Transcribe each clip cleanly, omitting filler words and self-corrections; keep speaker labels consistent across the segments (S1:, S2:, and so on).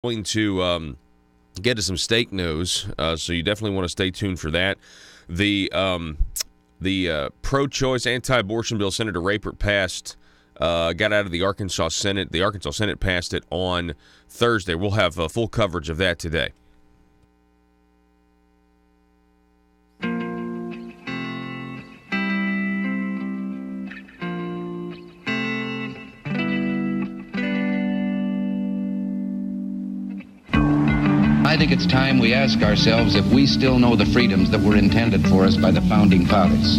S1: Going to get to some steak news, so you definitely want to stay tuned for that. The pro-choice, anti-abortion bill Senator Rapert passed, got out of the Arkansas Senate. The Arkansas Senate passed it on Thursday. We'll have full coverage of that today.
S2: I think it's time we ask ourselves if we still know the freedoms that were intended for us by the Founding Fathers.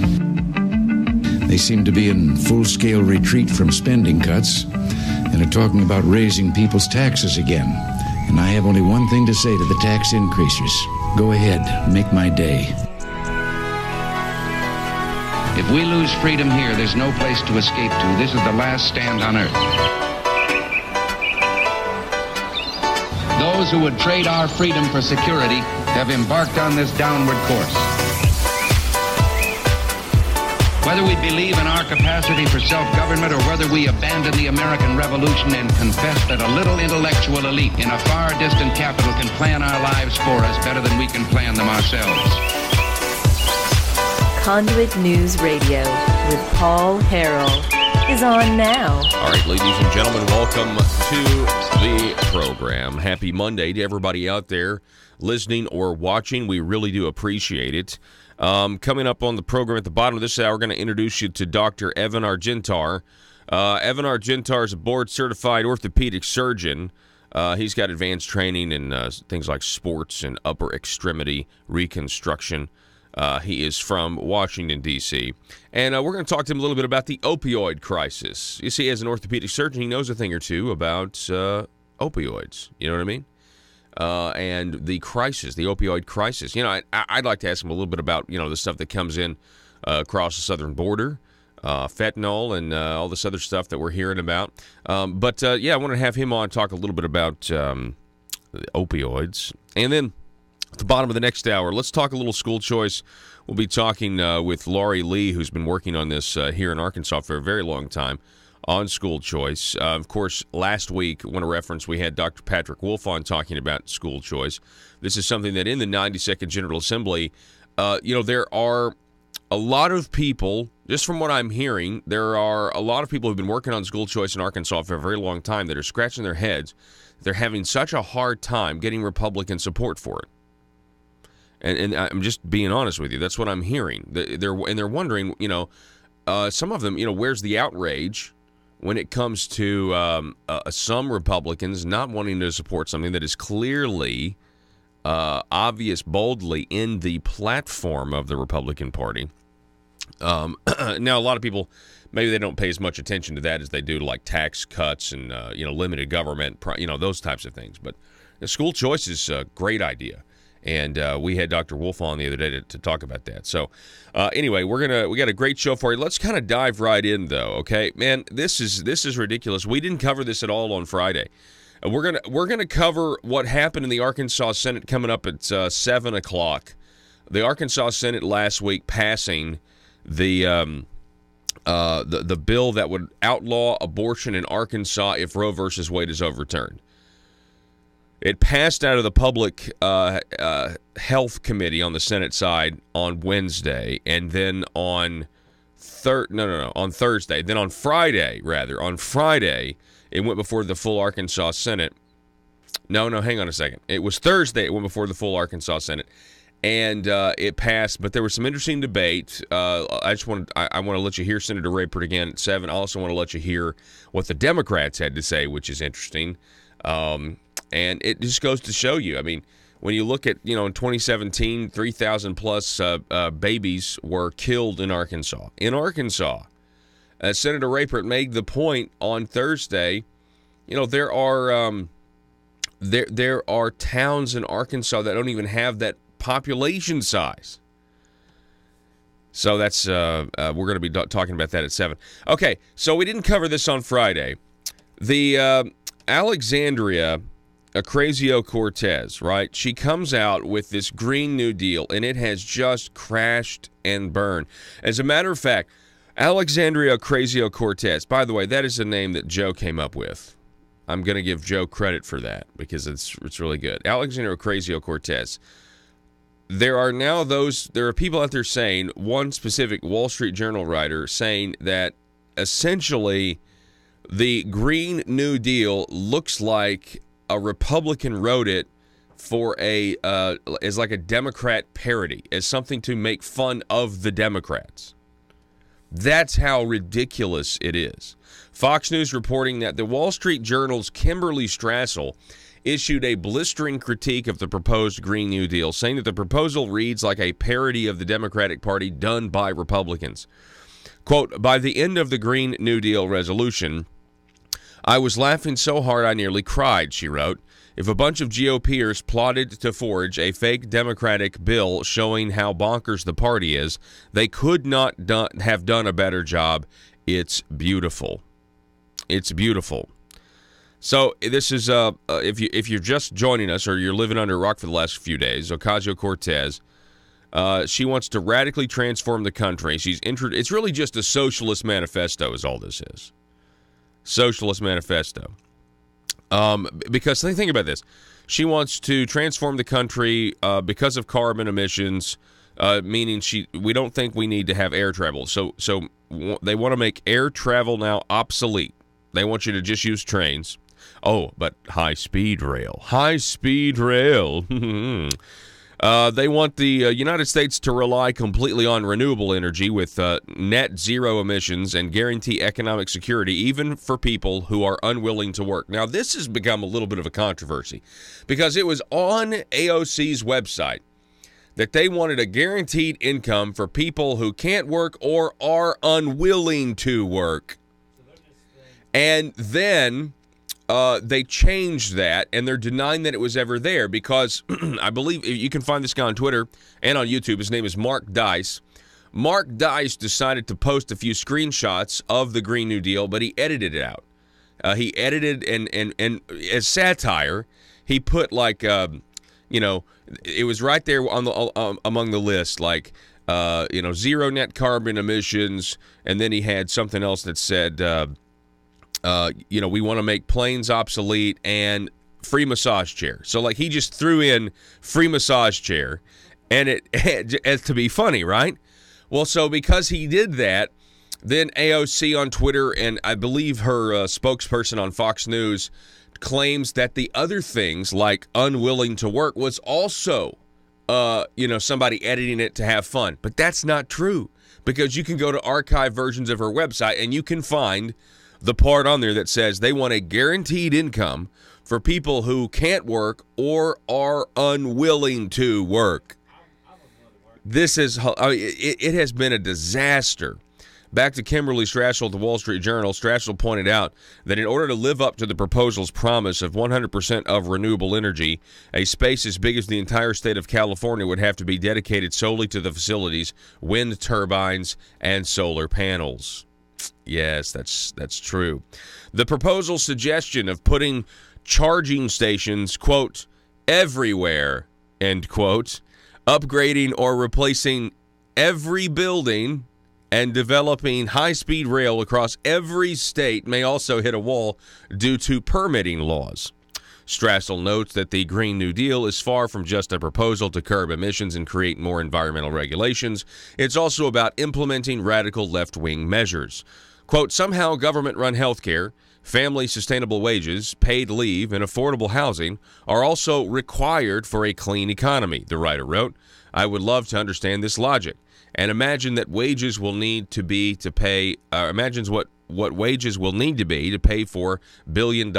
S3: They seem to be in full-scale retreat from spending cuts and are talking about raising people's taxes again. And I have only one thing to say to the tax increasers. Go ahead, make my day.
S2: If we lose freedom here, there's no place to escape to. This is the last stand on earth. Those who would trade our freedom for security have embarked on this downward course. Whether we believe in our capacity for self-government or whether we abandon the American Revolution and confess that a little intellectual elite in a far distant capital can plan our lives for us better than we can plan them ourselves.
S4: Conduit News Radio with Paul Harrell is on now.
S1: All right, ladies and gentlemen, welcome to the program. Happy Monday to everybody out there listening or watching. We really do appreciate it. Coming up on the program at the bottom of this hour, we're going to introduce you to Dr. Evan Argentar. Evan Argentar is a board-certified orthopedic surgeon. He's got advanced training in things like sports and upper extremity reconstruction. He is from Washington, D.C., and we're going to talk to him a little bit about the opioid crisis. You see, as an orthopedic surgeon, he knows a thing or two about opioids. You know what I mean? And the crisis, the opioid crisis. You know, I'd like to ask him a little bit about, the stuff that comes in across the southern border, fentanyl and all this other stuff that we're hearing about. I want to have him on talk a little bit about the opioids. And then at the bottom of the next hour, let's talk a little school choice. We'll be talking with Laurie Lee, who's been working on this here in Arkansas for a very long time on school choice. Of course, last week, I want to reference, we had Dr. Patrick Wolf on talking about school choice. This is something that in the 92nd General Assembly, there are a lot of people, just from what I'm hearing, there are a lot of people who've been working on school choice in Arkansas for a very long time that are scratching their heads. They're having such a hard time getting Republican support for it. And I'm just being honest with you. That's what I'm hearing. They're wondering, some of them, where's the outrage when it comes to some Republicans not wanting to support something that is clearly obvious, boldly in the platform of the Republican Party. Now, a lot of people, maybe they don't pay as much attention to that as they do to like tax cuts and limited government, those types of things. But school choice is a great idea. And we had Dr. Wolf on the other day to talk about that. So anyway, we got a great show for you. Let's kind of dive right in, though. Okay, man, this is ridiculous. We didn't cover this at all on Friday. We're gonna cover what happened in the Arkansas Senate coming up at 7 o'clock. The Arkansas Senate last week passing the bill that would outlaw abortion in Arkansas if Roe versus Wade is overturned. It passed out of the Public Health Committee on the Senate side on Wednesday, and then on Thursday. Then on Friday, it went before the full Arkansas Senate. No, hang on a second. It was Thursday. It went before the full Arkansas Senate, and it passed. But there was some interesting debate. I want to let you hear Senator Rapert again at 7. I also want to let you hear what the Democrats had to say, which is interesting. And it just goes to show you, I mean, when you look at, in 2017, 3,000 plus babies were killed in Arkansas. Senator Rapert made the point on Thursday, there are towns in Arkansas that don't even have that population size. So that's, we're going to be talking about that at 7. Okay, so we didn't cover this on Friday. The Alexandria Ocasio-Cortez, right? She comes out with this Green New Deal, and it has just crashed and burned. As a matter of fact, Alexandria Ocasio-Cortez, by the way, that is a name that Joe came up with. I'm going to give Joe credit for that because it's really good. Alexandria Ocasio-Cortez. There are people out there saying, one specific Wall Street Journal writer saying that essentially the Green New Deal looks like a Republican wrote it for as like a Democrat parody, as something to make fun of the Democrats. That's how ridiculous it is. Fox News reporting that the Wall Street Journal's Kimberly Strassel issued a blistering critique of the proposed Green New Deal, saying that the proposal reads like a parody of the Democratic Party done by Republicans. Quote, by the end of the Green New Deal resolution, I was laughing so hard I nearly cried, she wrote. If a bunch of GOPers plotted to forge a fake Democratic bill showing how bonkers the party is, they could not have done a better job. It's beautiful. It's beautiful. So this is if you're just joining us or you're living under a rock for the last few days, Ocasio-Cortez, she wants to radically transform the country. It's really just a socialist manifesto is all this is. Socialist manifesto. Because think about this. She wants to transform the country because of carbon emissions, meaning we don't think we need to have air travel. So they want to make air travel now obsolete. They want you to just use trains. Oh, but high-speed rail. High-speed rail. They want the United States to rely completely on renewable energy with net zero emissions and guarantee economic security, even for people who are unwilling to work. Now, this has become a little bit of a controversy because it was on AOC's website that they wanted a guaranteed income for people who can't work or are unwilling to work. And then they changed that, and they're denying that it was ever there because I believe you can find this guy on Twitter and on YouTube. His name is Mark Dice. Mark Dice decided to post a few screenshots of the Green New Deal, but he edited it out. He edited and as satire, he put like, it was right there on the among the list, like, zero net carbon emissions, and then he had something else that said, we want to make planes obsolete and free massage chair. So, like, he just threw in free massage chair, and it to be funny, right? Well, so because he did that, then AOC on Twitter and I believe her spokesperson on Fox News claims that the other things, like unwilling to work, was also, somebody editing it to have fun. But that's not true because you can go to archive versions of her website and you can find the part on there that says they want a guaranteed income for people who can't work or are unwilling to work. This is, it has been a disaster. Back to Kimberly Strassel at the Wall Street Journal, Strassel pointed out that in order to live up to the proposal's promise of 100% of renewable energy, a space as big as the entire state of California would have to be dedicated solely to the facility's wind turbines and solar panels. Yes, that's true. The proposal's suggestion of putting charging stations, quote, everywhere, end quote, upgrading or replacing every building, and developing high-speed rail across every state may also hit a wall due to permitting laws. Strassel notes that the Green New Deal is far from just a proposal to curb emissions and create more environmental regulations. It's also about implementing radical left-wing measures. Quote, somehow government-run health care, family sustainable wages, paid leave, and affordable housing are also required for a clean economy, the writer wrote. I would love to understand this logic and imagine that wages will need to be to pay, imagines what wages will need to be to pay for $1 billion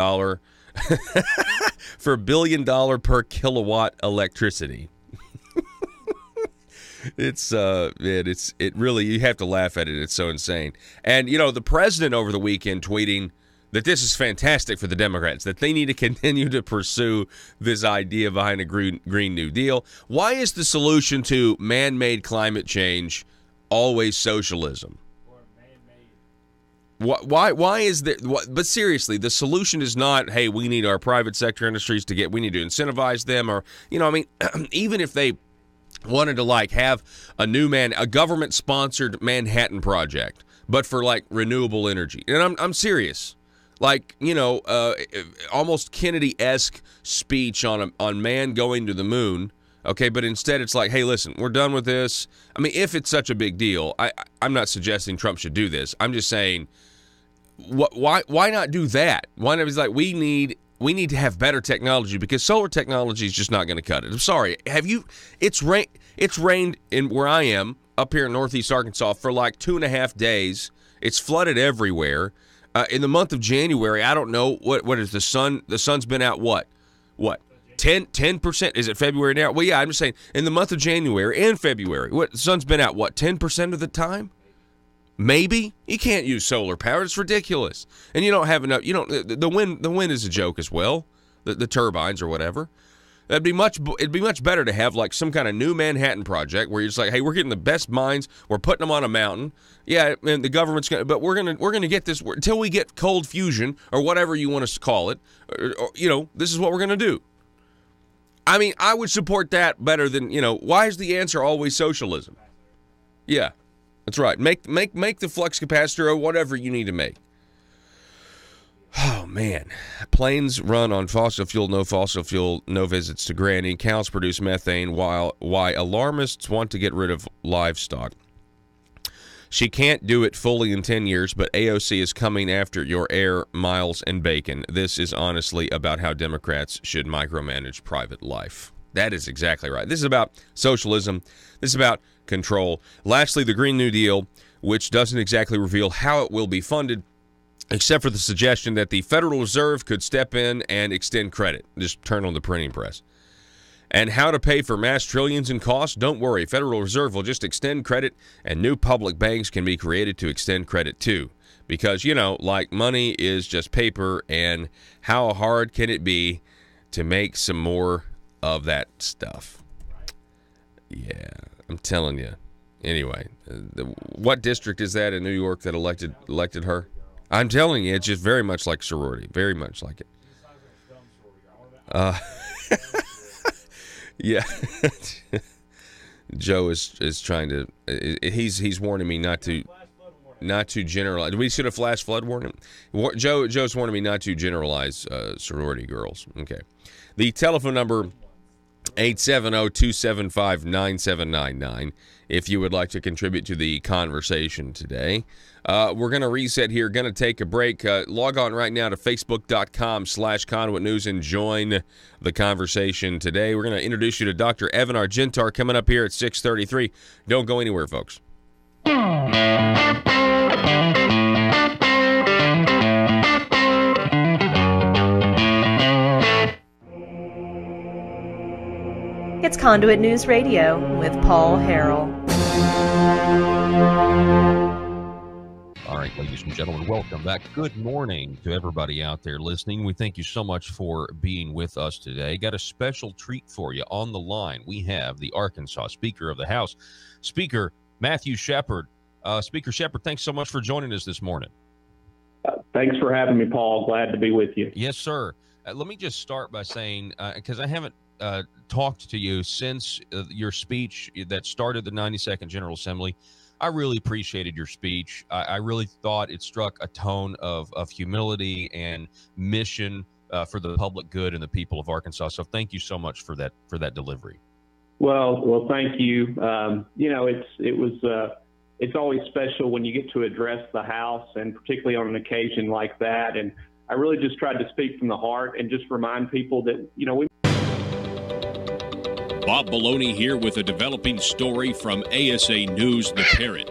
S1: per kilowatt electricity. It really, you have to laugh at it. It's so insane. And, the president over the weekend tweeting that this is fantastic for the Democrats, that they need to continue to pursue this idea behind a Green New Deal. Why is the solution to man-made climate change always socialism? Why is there? But seriously, the solution is not, hey, we need our private sector industries we need to incentivize them, or, even if they wanted to have a government-sponsored Manhattan Project, but for renewable energy. And I'm serious. like, almost Kennedy-esque speech on man going to the moon. Okay, but instead it's like, hey, listen, we're done with this. I mean, if it's such a big deal, I'm not suggesting Trump should do this. I'm just saying, why not do that? Why not? It's like we need to have better technology, because solar technology is just not going to cut it. I'm sorry. It's rained in where I am up here in Northeast Arkansas for like 2.5 days. It's flooded everywhere. In the month of January, I don't know what is the sun. The sun's been out what 10%? Is it February now? Well, yeah, I'm just saying in the month of January and February, the sun's been out 10% of the time? Maybe. You can't use solar power. It's ridiculous. And you don't have enough. The wind is a joke as well. The turbines or whatever. It'd be much better to have like some kind of new Manhattan project where you're just like, hey, we're getting the best minds, we're putting them on a mountain. Yeah, and the government's but we're gonna get this until we get cold fusion or whatever you want us to call it. Or, this is what we're gonna do. I mean, I would support that better than, why is the answer always socialism? Yeah, that's right. Make the flux capacitor or whatever you need to make. Oh, man. Planes run on fossil fuel, no visits to granny. Cows produce methane, why alarmists want to get rid of livestock. She can't do it fully in 10 years, but AOC is coming after your air, miles, and bacon. This is honestly about how Democrats should micromanage private life. That is exactly right. This is about socialism. This is about control. Lastly, the Green New Deal, which doesn't exactly reveal how it will be funded, except for the suggestion that the Federal Reserve could step in and extend credit. Just turn on the printing press. And how to pay for mass trillions in costs? Don't worry. Federal Reserve will just extend credit, and new public banks can be created to extend credit too. Because, like money is just paper, and how hard can it be to make some more of that stuff? Yeah, I'm telling you. Anyway, what district is that in New York that elected her? I'm telling you, it's just very much like sorority. Very much like it. Yeah. Joe is trying to. He's warning me not to generalize. We should have flash flood warned him. Joe's warning me not to generalize sorority girls. Okay. The telephone number 870-275-9799. If you would like to contribute to the conversation today. We're going to reset here, going to take a break. Log on right now to facebook.com/Conduit News and join the conversation today. We're going to introduce you to Dr. Evan Argentar coming up here at 6:33. Don't go anywhere, folks.
S4: It's Conduit News Radio with Paul Harrell.
S1: All right, ladies and gentlemen, welcome back. Good morning to everybody out there listening. We thank you so much for being with us today. Got a special treat for you on the line. We have the Arkansas Speaker of the House, Speaker Matthew Shepard. Speaker Shepard, thanks so much for joining us this morning.
S5: Thanks for having me, Paul. Glad to be with you.
S1: Yes, sir. Let me just start by saying, because I haven't talked to you since your speech that started the 92nd General Assembly. I really appreciated your speech. I really thought it struck a tone of humility and mission for the public good and the people of Arkansas. So thank you so much for that delivery.
S5: Well, thank you. It's always special when you get to address the House, and particularly on an occasion like that. And I really just tried to speak from the heart and just remind people that, we.
S6: Bob Maloney here with a developing story from ASA News, The Parrot.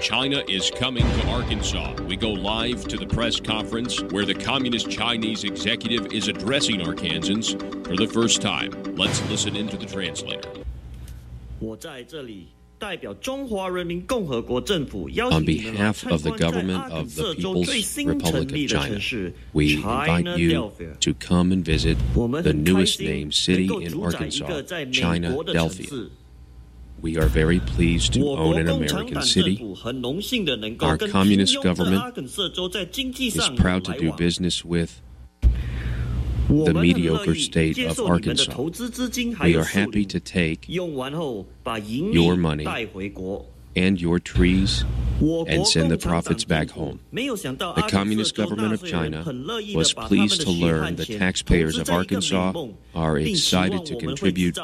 S6: China is coming to Arkansas. We go live to the press conference where the Communist Chinese executive is addressing Arkansans for the first time. Let's listen into the translator.
S7: On behalf of the government of the People's Republic of China, we invite you to come and visit the newest named city in Arkansas, China, Delphia. We are very pleased to own an American city. Our communist government is proud to do business with the mediocre state of Arkansas. We are happy to take your money and your trees and send the profits back home. The Communist government of China was pleased to learn the taxpayers of Arkansas are excited to contribute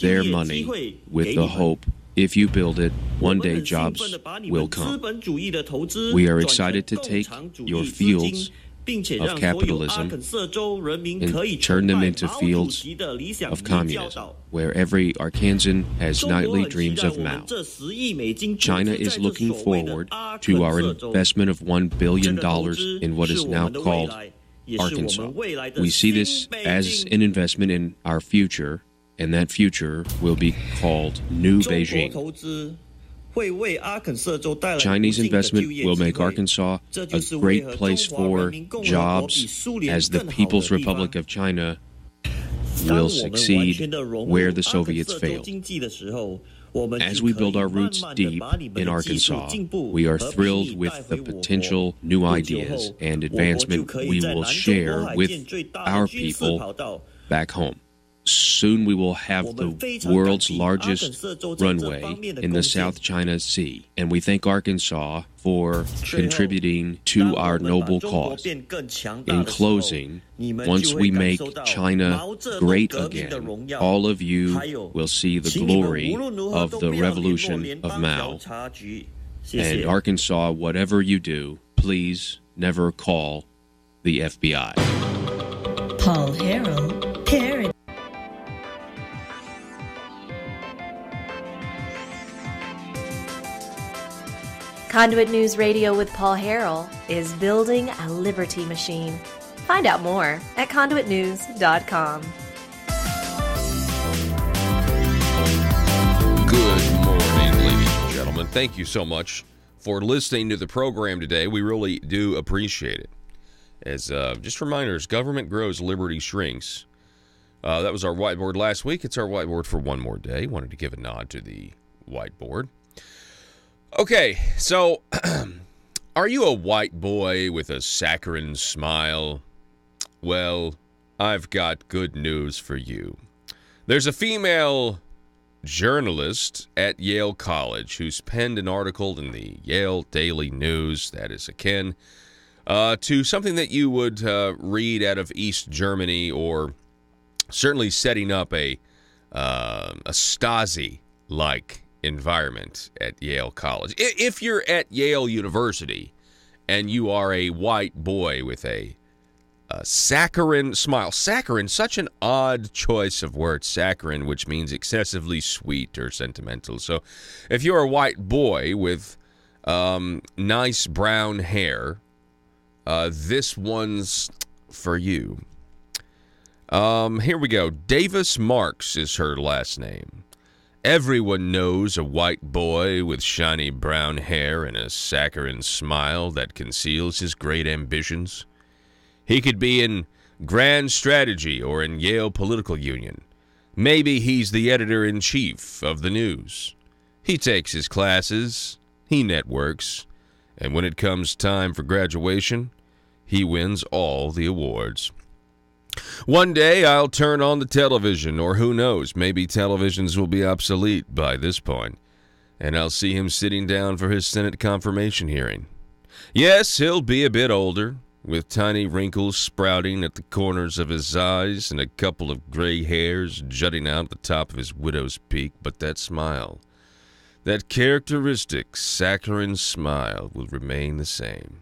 S7: their money with the hope if you build it, one day jobs will come. We are excited to take your fields of capitalism and turn them into fields of communism, where every Arkansan has nightly dreams of Mao. China is looking forward to our investment of $1 billion in what is now called Arkansas. We see this as an investment in our future, and that future will be called New Beijing. Chinese investment will make Arkansas a great place for jobs as the People's Republic of China will succeed where the Soviets failed. As we build our roots deep in Arkansas, we are thrilled with the potential new ideas and advancement we will share with our people back home. Soon we will have the world's largest runway in the South China Sea, and we thank Arkansas for contributing to our noble cause. In closing, once we make China great again, all of you will see the glory of the revolution of Mao. And Arkansas, whatever you do, please never call the FBI.
S8: Paul Harrell, Parody.
S4: Conduit News Radio with Paul Harrell is building a liberty machine. Find out more at conduitnews.com.
S1: Good morning, ladies and gentlemen. Thank you so much for listening to the program today. We really do appreciate it. As just reminders, government grows, liberty shrinks. That was our whiteboard last week. It's our whiteboard for one more day. Wanted to give a nod to the whiteboard. Okay, so are you a white boy with a saccharine smile? Well, I've got good news for you. There's a female journalist at Yale College who's penned an article in the Yale Daily News that is akin to something that you would read out of East Germany, or certainly setting up a Stasi-like environment at Yale College. If you're at Yale University and you are a white boy with a saccharine smile. Saccharine, such an odd choice of words, saccharine, which means excessively sweet or sentimental. So if you're a white boy with nice brown hair, this one's for you. Here we go. Davis Marks is her last name. Everyone knows a white boy with shiny brown hair and a saccharine smile that conceals his great ambitions. He could be in Grand Strategy or in Yale Political Union. Maybe he's the editor-in-chief of the news. He takes his classes, he networks, and when it comes time for graduation, he wins all the awards. One day I'll turn on the television, or who knows, maybe televisions will be obsolete by this point, and I'll see him sitting down for his Senate confirmation hearing. Yes, he'll be a bit older, with tiny wrinkles sprouting at the corners of his eyes and a couple of gray hairs jutting out the top of his widow's peak, but that smile, that characteristic saccharine smile, will remain the same.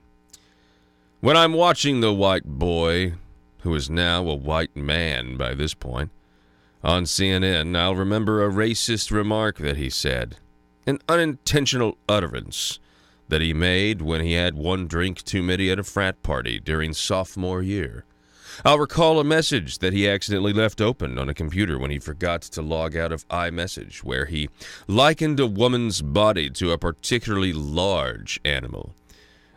S1: When I'm watching the white boy, who is now a white man by this point, on CNN, I'll remember a racist remark that he said, an unintentional utterance that he made when he had one drink too many at a frat party during sophomore year. I'll recall a message that he accidentally left open on a computer when he forgot to log out of iMessage, where he likened a woman's body to a particularly large animal.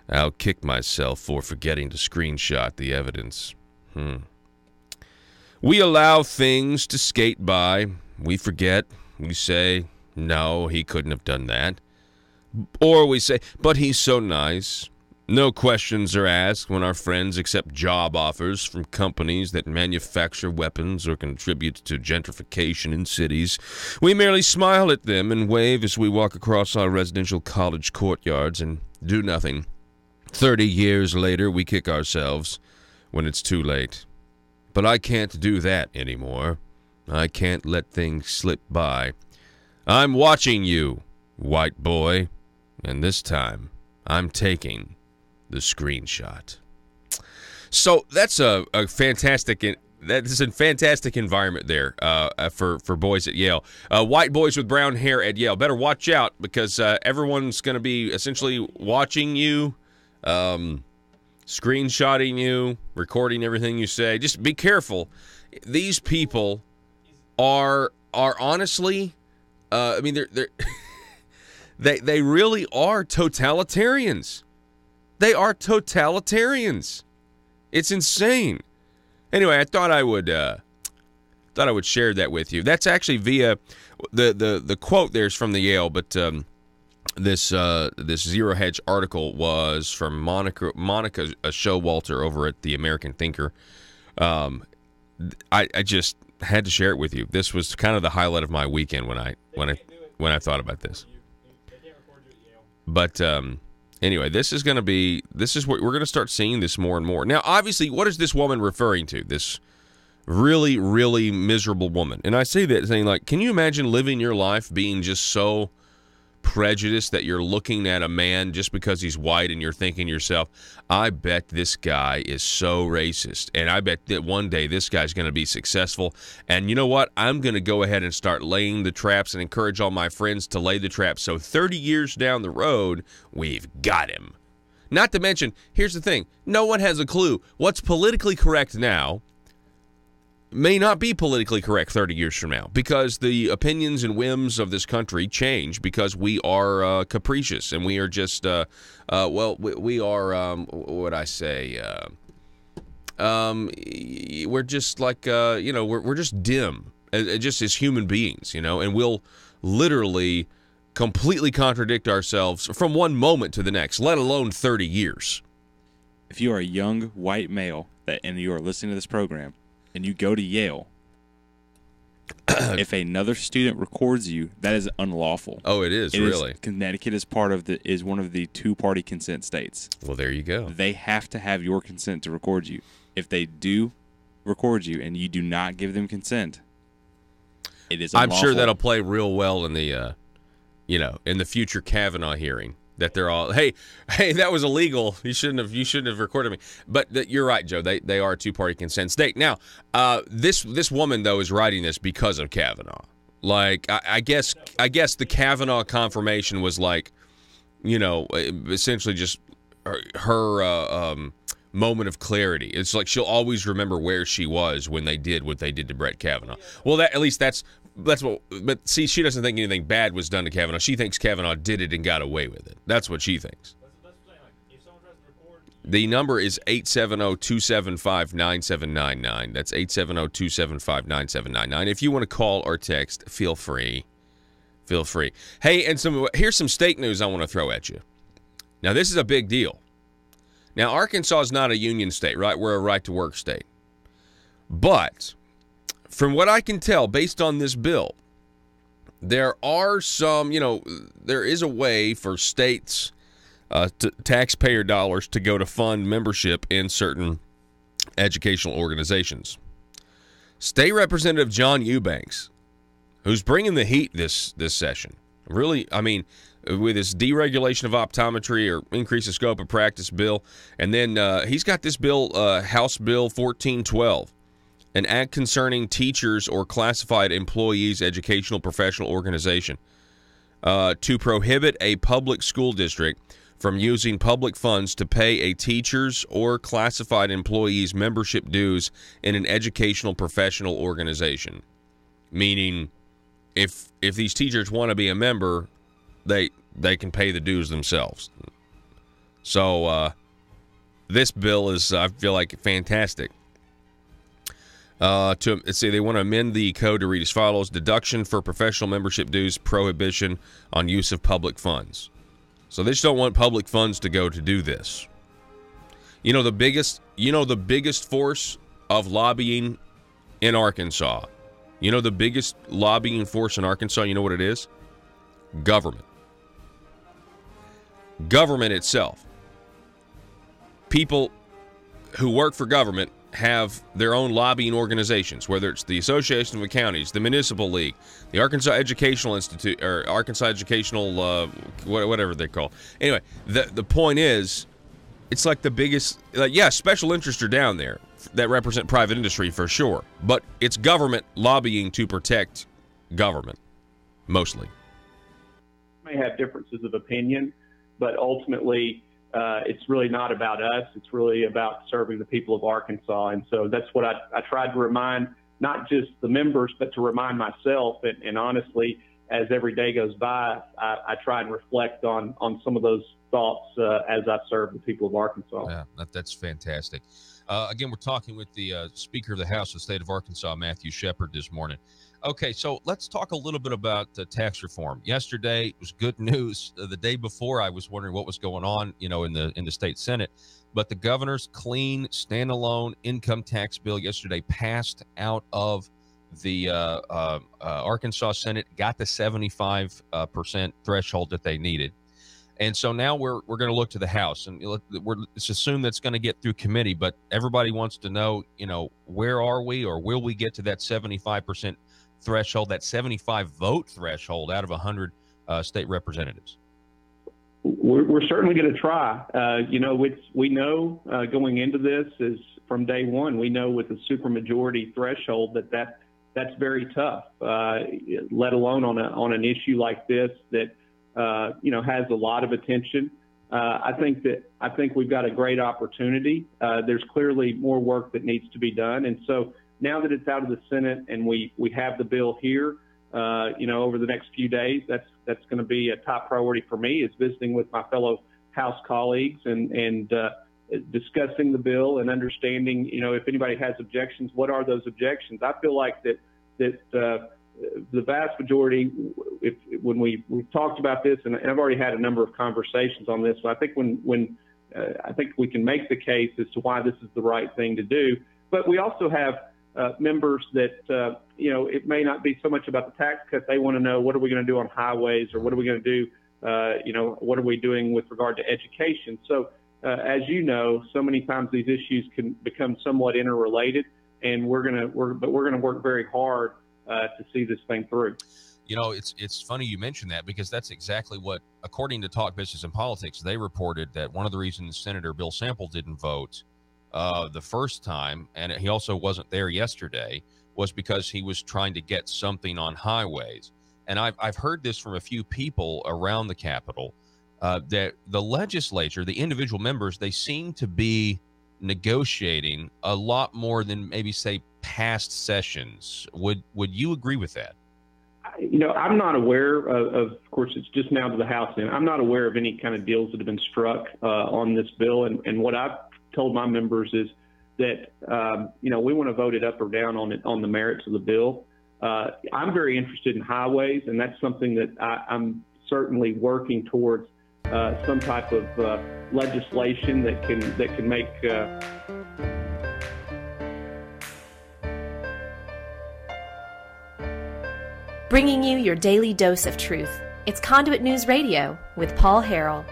S1: I'll kick myself for forgetting to screenshot the evidence. We allow things to skate by. We forget. We say, no, he couldn't have done that. Or we say, but he's so nice. No questions are asked when our friends accept job offers from companies that manufacture weapons or contribute to gentrification in cities. We merely smile at them and wave as we walk across our residential college courtyards and do nothing. 30 years later, we kick ourselves when it's too late. But I can't do that anymore. I can't let things slip by. I'm watching you, white boy, and this time I'm taking the screenshot. So that's a fantastic environment there for boys at Yale. White boys with brown hair at Yale. Better watch out because everyone's going to be essentially watching you, screenshotting you, recording everything you say. Just be careful. These people are honestly, I mean, they're they really are totalitarians. They are totalitarians. It's insane. Anyway, I thought I would share that with you. That's actually via the quote there's from the Yale, but this Zero Hedge article was from Monica Showalter over at the American Thinker. I just had to share it with you. This was kind of the highlight of my weekend when I thought about this. But anyway, this is what we're going to start seeing this more and more. Now, obviously, what is this woman referring to? This really, really miserable woman. And I say that saying, like, can you imagine living your life being just so prejudiced that you're looking at a man just because he's white and you're thinking to yourself, I bet this guy is so racist, and I bet that one day this guy's going to be successful, and you know what, I'm going to go ahead and start laying the traps and encourage all my friends to lay the traps, so 30 years down the road, we've got him. Not to mention, here's the thing, no one has a clue. What's politically correct now may not be politically correct 30 years from now because the opinions and whims of this country change because we are capricious and we are just, we are, what I say, we're just like, we're just dim, just as human beings, and we'll literally completely contradict ourselves from one moment to the next, let alone 30 years.
S9: If you are a young white male and you are listening to this program, and you go to Yale, if another student records you, that is unlawful.
S1: Oh, it is, really?
S9: Connecticut is one of the two-party consent states.
S1: Well, there you go.
S9: They have to have your consent to record you. If they do record you and you do not give them consent, it is unlawful.
S1: I'm sure that'll play real well in the, in the future Kavanaugh hearing. That they're all, hey, that was illegal. You shouldn't have recorded me. But you're right, Joe. They are a two-party consent state. Now, this woman though is writing this because of Kavanaugh. Like, I guess the Kavanaugh confirmation was like, essentially just her moment of clarity. It's like she'll always remember where she was when they did what they did to Brett Kavanaugh. Well, that's what. But see, she doesn't think anything bad was done to Kavanaugh. She thinks Kavanaugh did it and got away with it. That's what she thinks. The number is 870-275-9799. That's 870-275-9799. If you want to call or text, feel free. Feel free. Hey, and here's some state news I want to throw at you. Now, this is a big deal. Now, Arkansas is not a union state, right? We're a right-to-work state. But from what I can tell, based on this bill, there are some, there is a way for states, taxpayer dollars, to go to fund membership in certain educational organizations. State Representative John Eubanks, who's bringing the heat this session, really, I mean, with his deregulation of optometry or increase the scope of practice bill, and then he's got this bill, House Bill 1412. An act concerning teachers or classified employees' educational professional organization to prohibit a public school district from using public funds to pay a teacher's or classified employees' membership dues in an educational professional organization. Meaning, if these teachers want to be a member, they can pay the dues themselves. So this bill is, I feel like, fantastic. They want to amend the code to read as follows: deduction for professional membership dues, prohibition on use of public funds. So they just don't want public funds to go to do this. You know the biggest force of lobbying in Arkansas. You know the biggest lobbying force in Arkansas, you know what it is? Government. Government itself. People who work for government have their own lobbying organizations, whether it's the Association of the Counties, the Municipal League, the Arkansas Educational Institute, or Arkansas Educational, whatever they call. Anyway, the point is, it's like the biggest, special interests are down there that represent private industry for sure, but it's government lobbying to protect government, mostly.
S5: May have differences of opinion, but ultimately it's really not about us. It's really about serving the people of Arkansas. And so that's what I tried to remind not just the members, but to remind myself. And honestly, as every day goes by, I try and reflect on some of those thoughts as I serve the people of Arkansas.
S1: Yeah, that's fantastic. Again, we're talking with the Speaker of the House of the State of Arkansas, Matthew Shepard, this morning. Okay, so let's talk a little bit about tax reform. Yesterday was good news. The day before, I was wondering what was going on, in the state Senate. But the governor's clean, standalone income tax bill yesterday passed out of the Arkansas Senate, got the 75% threshold that they needed. And so now we're going to look to the House, and let's assume that's going to get through committee. But everybody wants to know, where are we, or will we get to that 75% threshold, that 75 vote threshold out of 100 state representatives?
S5: We're certainly going to try. We know going into this is from day one, we know with the supermajority threshold that's very tough, let alone on an issue like this that has a lot of attention. I think we've got a great opportunity. There's clearly more work that needs to be done. And so now that it's out of the Senate and we have the bill here, over the next few days, that's going to be a top priority for me, is visiting with my fellow House colleagues and discussing the bill and understanding, if anybody has objections, what are those objections? I feel like that the vast majority, when we've talked about this, and I've already had a number of conversations on this, so I think when I think we can make the case as to why this is the right thing to do. But we also have members that, it may not be so much about the tax cut. They want to know, what are we going to do on highways, or what are we going to do, what are we doing with regard to education? So as you know, so many times these issues can become somewhat interrelated, and we're going to work very hard to see this thing through.
S1: It's funny you mentioned that, because that's exactly what, according to Talk Business and Politics, they reported that one of the reasons Senator Bill Sample didn't vote the first time, and he also wasn't there yesterday, was because he was trying to get something on highways. And I've heard this from a few people around the Capitol, that the legislature, the individual members, they seem to be negotiating a lot more than maybe, say, past sessions. Would you agree with that?
S5: I'm not aware of course, it's just now to the House, and I'm not aware of any kind of deals that have been struck on this bill. And what I've told my members is that, we want to vote it up or down on the merits of the bill. I'm very interested in highways, and that's something that I'm certainly working towards some type of legislation that can make
S4: Bringing you your daily dose of truth. It's Conduit News Radio with Paul Harrell.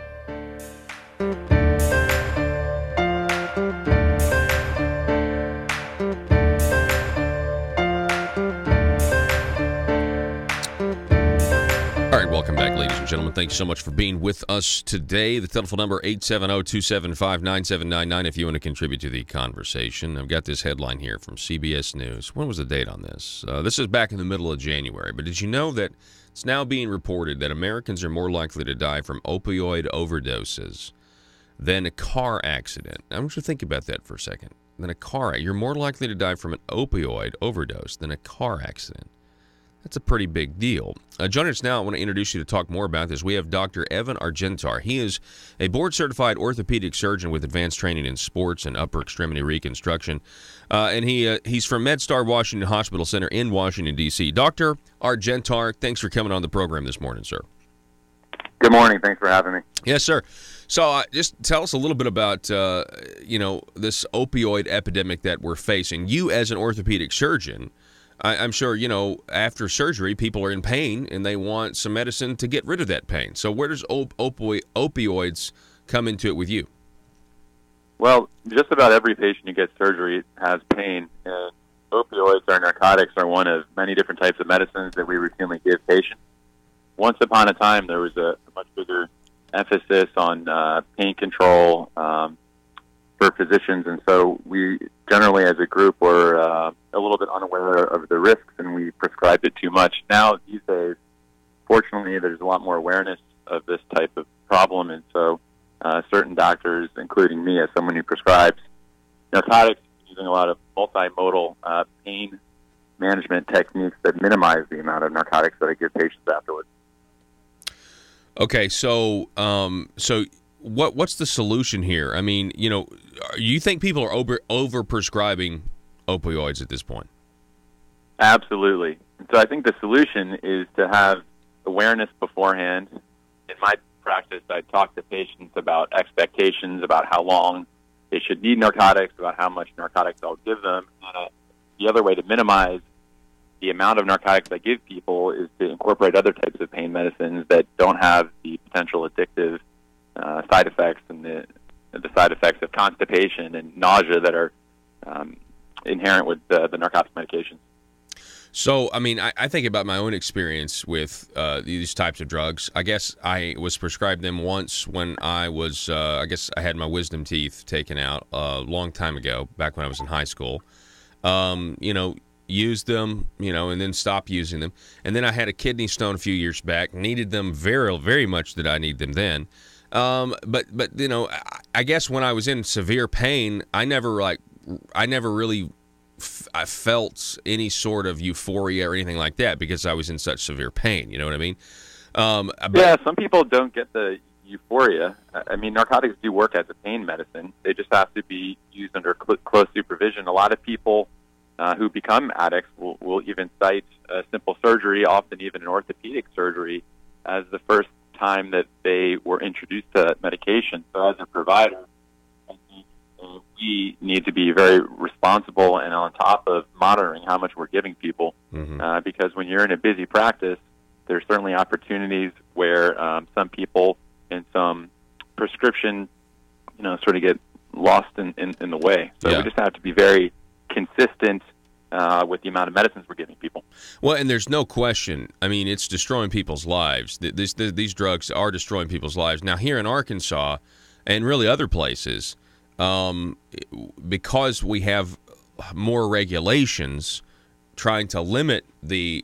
S1: Welcome back, ladies and gentlemen. Thanks so much for being with us today. The telephone number, 870-275-9799, if you want to contribute to the conversation. I've got this headline here from CBS News. When was the date on this? This is back in the middle of January. But did you know that it's now being reported that Americans are more likely to die from opioid overdoses than a car accident? I want you to think about that for a second. You're more likely to die from an opioid overdose than a car accident. That's a pretty big deal. Joining us now, I want to introduce you to talk more about this. We have Dr. Evan Argentar. He is a board-certified orthopedic surgeon with advanced training in sports and upper extremity reconstruction. And he's from MedStar Washington Hospital Center in Washington, D.C. Dr. Argentar, thanks for coming on the program this morning, sir.
S10: Good morning. Thanks for having me.
S1: Yes, sir. So just tell us a little bit about, this opioid epidemic that we're facing. You, as an orthopedic surgeon, I'm sure, after surgery, people are in pain and they want some medicine to get rid of that pain. So where does opioids come into it with you?
S10: Well, just about every patient who gets surgery has pain, and opioids or narcotics are one of many different types of medicines that we routinely give patients. Once upon a time, there was a much bigger emphasis on pain control for physicians, and so we generally, as a group, were a little bit unaware of the risks, and we prescribed it too much. Now, these days, fortunately, there's a lot more awareness of this type of problem, and so certain doctors, including me, as someone who prescribes narcotics, using a lot of multimodal pain management techniques that minimize the amount of narcotics that I give patients afterwards.
S1: Okay, so what's the solution here? I mean, you think people are over prescribing opioids at this point?
S10: Absolutely. So I think the solution is to have awareness beforehand. In my practice, I talk to patients about expectations, about how long they should need narcotics, about how much narcotics I'll give them. The other way to minimize the amount of narcotics I give people is to incorporate other types of pain medicines that don't have the potential addictive side effects and the side effects of constipation and nausea that are inherent with the narcotic medications.
S1: So, I mean, I think about my own experience with these types of drugs. I guess I was prescribed them once when I was, I had my wisdom teeth taken out a long time ago, back when I was in high school. Used them, and then stopped using them. And then I had a kidney stone a few years back, needed them very, very much that I need them then. But I guess when I was in severe pain, I never really I felt any sort of euphoria or anything like that because I was in such severe pain. You know what I mean?
S10: Yeah, some people don't get the euphoria. I mean, narcotics do work as a pain medicine. They just have to be used under close supervision. A lot of people who become addicts will even cite simple surgery, often even an orthopedic surgery, as the first time that they were introduced to medication. So as a provider, I think we need to be very responsible and on top of monitoring how much we're giving people, because when you're in a busy practice, there's certainly opportunities where some people in some prescription, sort of get lost in the way. So we just have to be very consistent with the amount of medicines we're giving people.
S1: Well, and there's no question. I mean, it's destroying people's lives. These drugs are destroying people's lives. Now, here in Arkansas, and really other places, because we have more regulations trying to limit the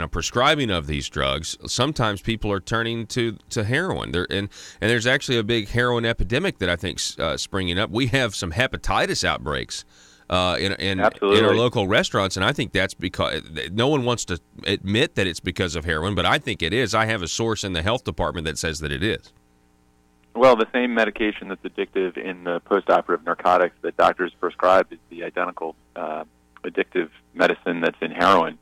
S1: prescribing of these drugs, sometimes people are turning to heroin. And there's actually a big heroin epidemic that I think's springing up. We have some hepatitis outbreaks in our local restaurants, and I think that's because no one wants to admit that it's because of heroin, but I think it is. I have a source in the health department that says that it is.
S10: Well, the same medication that's addictive in the postoperative narcotics that doctors prescribe is the identical addictive medicine that's in heroin.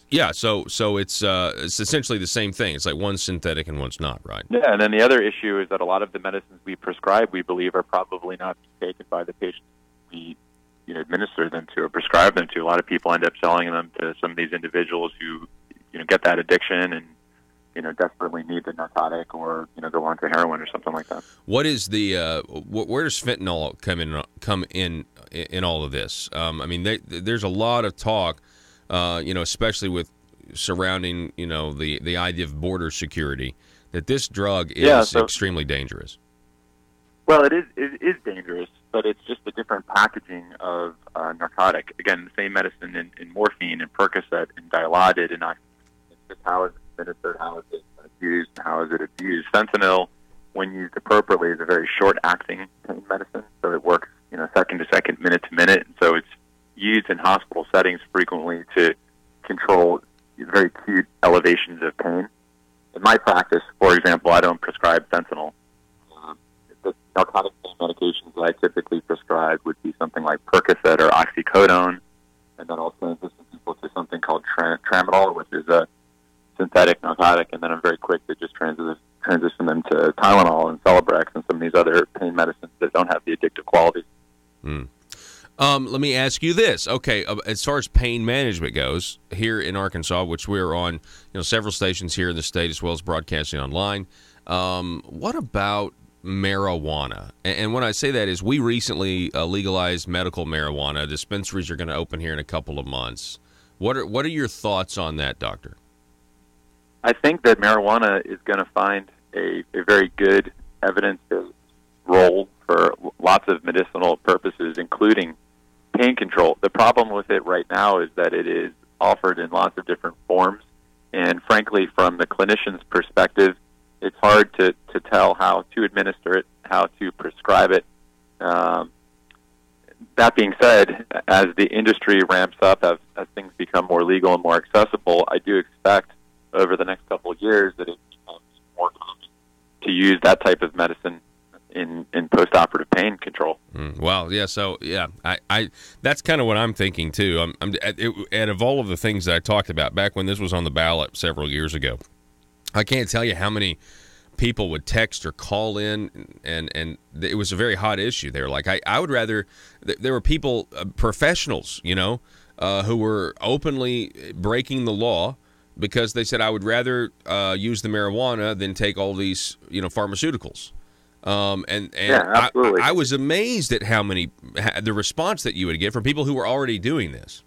S1: Yeah, so it's essentially the same thing. It's like one's synthetic and one's not, right?
S10: Yeah, and then the other issue is that a lot of the medicines we prescribe, we believe, are probably not taken by the patients we administer them to or prescribe them to. A lot of people end up selling them to some of these individuals who get that addiction and desperately need the narcotic or go on to heroin or something like that.
S1: What is the where does fentanyl come in all of this? I mean, there's a lot of talk, especially with surrounding the idea of border security, that this drug is extremely dangerous.
S10: Well, it is dangerous, but it's just a different packaging of narcotic. Again, the same medicine in morphine and Percocet and Dilaudid and oxycodone. It's just how it's administered, how is it used, and how is it abused. Fentanyl, when used appropriately, is a very short-acting pain medicine, so it works second to second, minute to minute, and so it's used in hospital settings frequently to control very acute elevations of pain. In my practice, for example, I don't prescribe fentanyl. The narcotic pain medications that I typically prescribe would be something like Percocet or oxycodone, and then I'll transition people to something called tramadol, which is a synthetic narcotic, and then I'm very quick to just transition them to Tylenol and Celebrex and some of these other pain medicines that don't have the addictive qualities.
S1: Let me ask you this. Okay, as far as pain management goes, here in Arkansas, which we're on, several stations here in the state as well as broadcasting online, what about marijuana? And when I say that is we recently legalized medical marijuana. Dispensaries are going to open here in a couple of months. What are your thoughts on that, Doctor?
S10: I think that marijuana is going to find a very good evidence-based role for lots of medicinal purposes, including pain control. The problem with it right now is that it is offered in lots of different forms, and frankly, from the clinician's perspective, it's hard to tell how to administer it, how to prescribe it. That being said, as the industry ramps up, as things become more legal and more accessible, I do expect over the next couple of years that it becomes more common to use that type of medicine in post-operative pain control.
S1: Well, yeah. So, yeah, I that's kind of what I'm thinking too. Out of all of the things that I talked about back when this was on the ballot several years ago, I can't tell you how many people would text or call in, and it was a very hot issue there. Like I would rather there were people, professionals, who were openly breaking the law because they said I would rather use the marijuana than take all these pharmaceuticals.
S10: Yeah, absolutely.
S1: I was amazed at how many the response that you would get from people who were already doing this.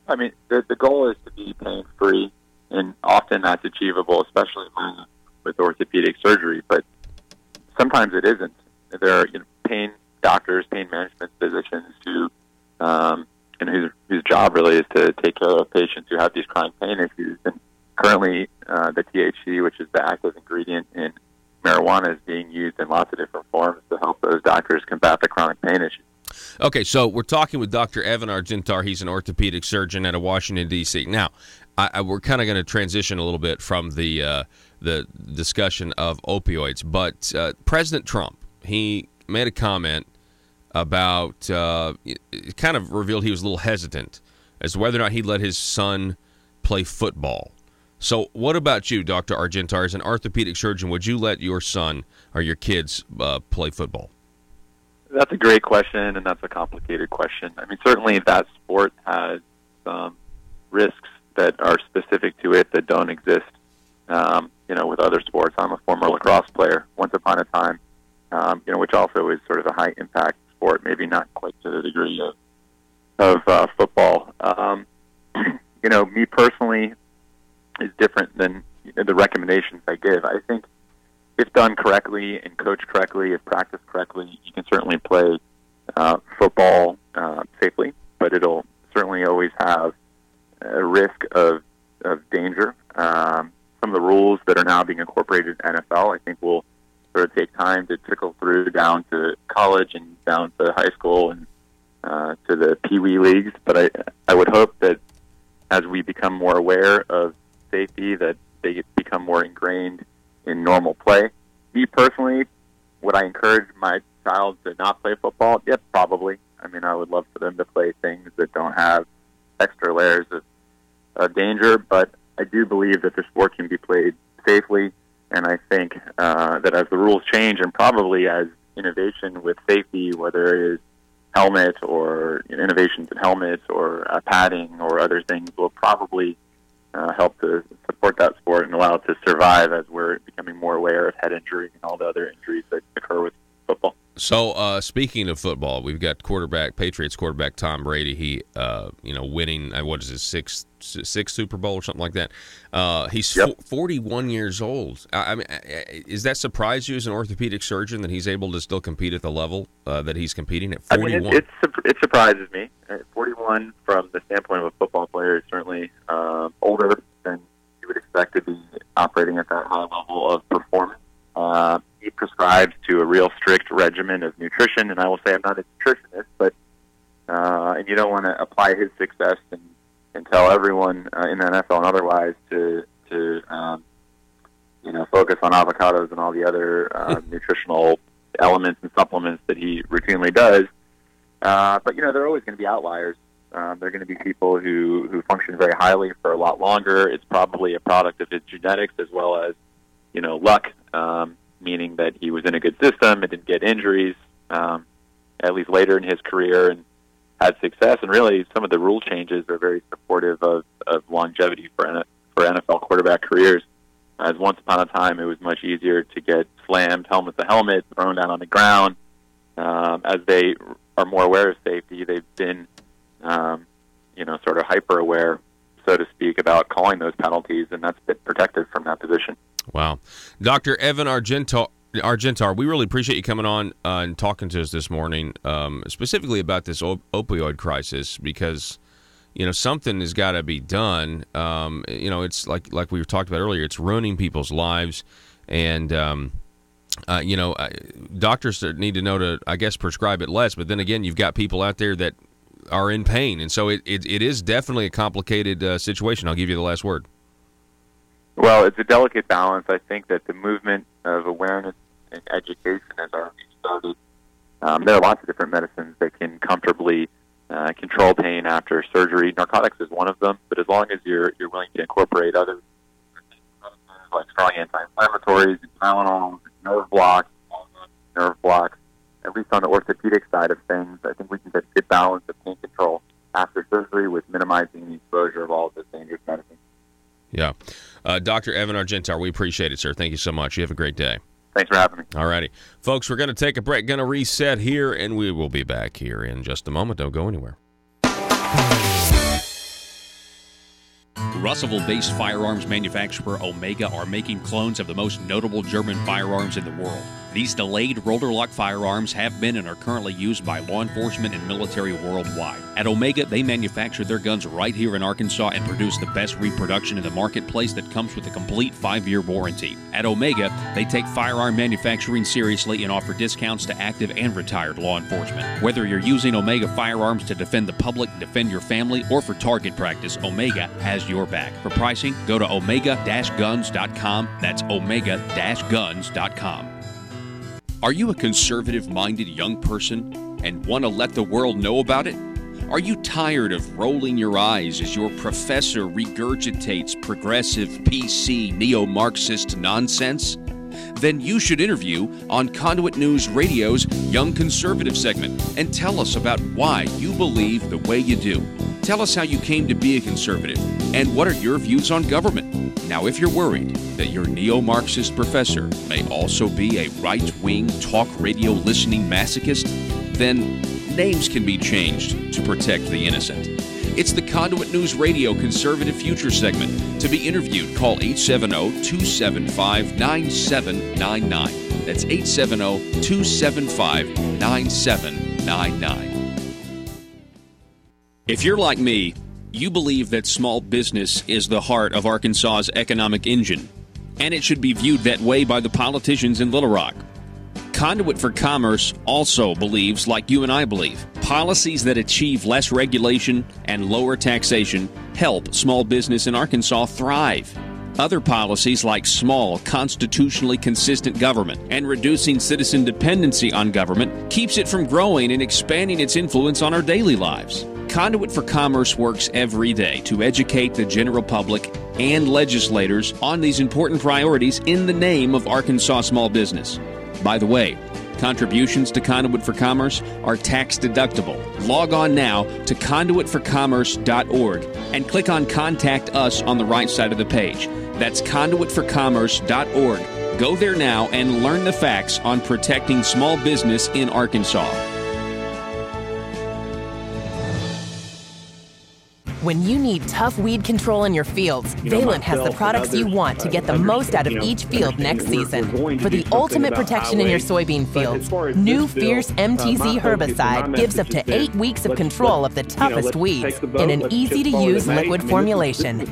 S10: I mean, the goal is to be pain-free, and often that's achievable, especially with orthopedic surgery, but sometimes it isn't. There are pain doctors, pain management physicians who, and whose job really is to take care of patients who have these chronic pain issues. And currently, the THC, which is the active ingredient in marijuana, is being used in lots of different forms to help those doctors combat the chronic pain issues.
S1: Okay, so we're talking with Dr. Evan Argentar. He's an orthopedic surgeon out of Washington, D.C. Now, we're kind of going to transition a little bit from the discussion of opioids, but President Trump, he made a comment about, it kind of revealed he was a little hesitant as to whether or not he'd let his son play football. So what about you, Dr. Argentar? As an orthopedic surgeon, would you let your son or your kids play football?
S10: That's a great question, and that's a complicated question. I mean, certainly that sport has some risks that are specific to it that don't exist, with other sports. I'm a former lacrosse player once upon a time, which also is sort of a high-impact sport, maybe not quite to the degree of football. Me personally is different than the recommendations I give. I think if done correctly and coached correctly, if practiced correctly, you can certainly play football safely, but it'll certainly always have a risk of danger. Some of the rules that are now being incorporated in NFL, I think, will sort of take time to trickle through down to college and down to high school and to the Pee Wee leagues. But I would hope that as we become more aware of safety, that they become more ingrained in normal play. Me personally, would I encourage my child to not play football? Yep, probably. I mean, I would love for them to play things that don't have extra layers of danger, but I do believe that the sport can be played safely, and I think that as the rules change, and probably as innovation with safety, whether it is helmet or innovations in helmets or padding or other things, will probably help to support that sport and allow it to survive as we're becoming more aware of head injury and all the other injuries that occur with football. So,
S1: speaking of football, we've got Patriots quarterback Tom Brady. He, winning, what is his sixth Super Bowl or something like that. He's 41 years old. I mean, is that surprise you as an orthopedic surgeon that he's able to still compete at the level that he's competing at 41?
S10: I mean, it surprises me. 41, from the standpoint of a football player, is certainly older than you would expect to be operating at that high level of performance. He prescribes to a real strict regimen of nutrition, and I will say I'm not a nutritionist, but and you don't want to apply his success and tell everyone in the NFL and otherwise to focus on avocados and all the other nutritional elements and supplements that he routinely does. But there are always going to be outliers They're going to be people who function very highly for a lot longer. It's probably a product of his genetics as well as, luck, meaning that he was in a good system and didn't get injuries, at least later in his career, and had success. And really, some of the rule changes are very supportive of longevity for NFL quarterback careers. As once upon a time, it was much easier to get slammed helmet to helmet, thrown down on the ground. As they are more aware of safety, they've been, sort of hyper-aware, so to speak, about calling those penalties, and that's been protected from that position.
S1: Wow. Dr. Evan Argentar, we really appreciate you coming on and talking to us this morning, specifically about this opioid crisis, because something has got to be done. It's like we were talking about earlier. It's ruining people's lives, and doctors need to know to, I guess, prescribe it less. But then again, you've got people out there that are in pain, and so it is definitely a complicated situation. I'll give you the last word.
S10: Well, it's a delicate balance. I think that the movement of awareness and education has already started. There are lots of different medicines that can comfortably control pain after surgery. Narcotics is one of them, but as long as you're willing to incorporate other like strong anti-inflammatories, Tylenol, nerve blocks, at least on the orthopedic side of things, I think we can get a good balance of pain control after surgery with minimizing the exposure of all of this dangerous medicine.
S1: Yeah. Dr. Evan Argentar, we appreciate it, sir. Thank you so much. You have a great day.
S10: Thanks for having me.
S1: All righty. Folks, we're going to take a break, going to reset here, and we will be back here in just a moment. Don't go anywhere.
S6: Russellville-based firearms manufacturer Omega are making clones of the most notable German firearms in the world. These delayed rotor-lock firearms have been and are currently used by law enforcement and military worldwide. At Omega, they manufacture their guns right here in Arkansas and produce the best reproduction in the marketplace that comes with a complete 5-year warranty. At Omega, they take firearm manufacturing seriously and offer discounts to active and retired law enforcement. Whether you're using Omega firearms to defend the public, defend your family, or for target practice, Omega has your back. For pricing, go to omega-guns.com. That's omega-guns.com. Are you a conservative-minded young person and want to let the world know about it? Are you tired of rolling your eyes as your professor regurgitates progressive, PC, neo-Marxist nonsense? Then you should interview on Conduit News Radio's Young Conservative segment and tell us about why you believe the way you do. Tell us how you came to be a conservative and what are your views on government. Now, if you're worried that your neo-Marxist professor may also be a right-wing talk radio listening masochist, then names can be changed to protect the innocent. It's the Conduit News Radio Conservative Future segment. To be interviewed, call 870-275-9799. That's 870-275-9799. If you're like me, you believe that small business is the heart of Arkansas's economic engine, and it should be viewed that way by the politicians in Little Rock. Conduit for Commerce also believes, like you and I believe, policies that achieve less regulation and lower taxation help small business in Arkansas thrive. Other policies like small, constitutionally consistent government and reducing citizen dependency on government keeps it from growing and expanding its influence on our daily lives. Conduit for Commerce works every day to educate the general public and legislators on these important priorities in the name of Arkansas small business. By the way, contributions to Conduit for Commerce are tax deductible. Log on now to conduitforcommerce.org and click on Contact Us on the right side of the page. That's conduitforcommerce.org. Go there now and learn the facts on protecting small business in Arkansas.
S11: When you need tough weed control in your fields, Valent has the products you want to get the most out of each field next season. For the ultimate protection in your soybean fields, new Fierce MTZ herbicide gives up to 8 weeks of control of the toughest weeds in an easy-to-use liquid formulation.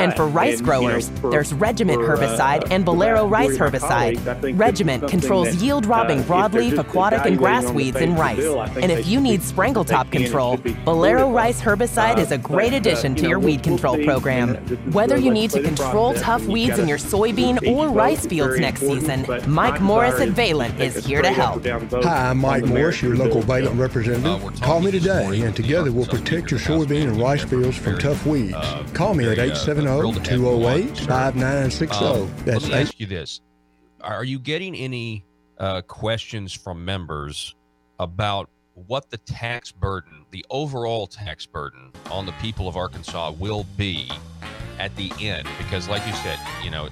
S11: And for rice growers, there's Regiment herbicide and Bolero rice herbicide. Regiment controls yield-robbing broadleaf, aquatic, and grass weeds in rice. And if you need Sprangletop control, Bolero rice herbicide is a great addition to your weed control program. Whether you need to control tough weeds in your soybean or rice fields next season, Mike Morris at Valent is here to help.
S12: Hi, I'm Mike Morris, your local Valent representative. Call me today, and together we'll protect your soybean and rice fields from tough weeds. Call me at 870-208-5960.
S1: Let me ask you this. Are you getting any questions from members about what the tax burden, the overall tax burden on the people of Arkansas will be at the end? Because like you said,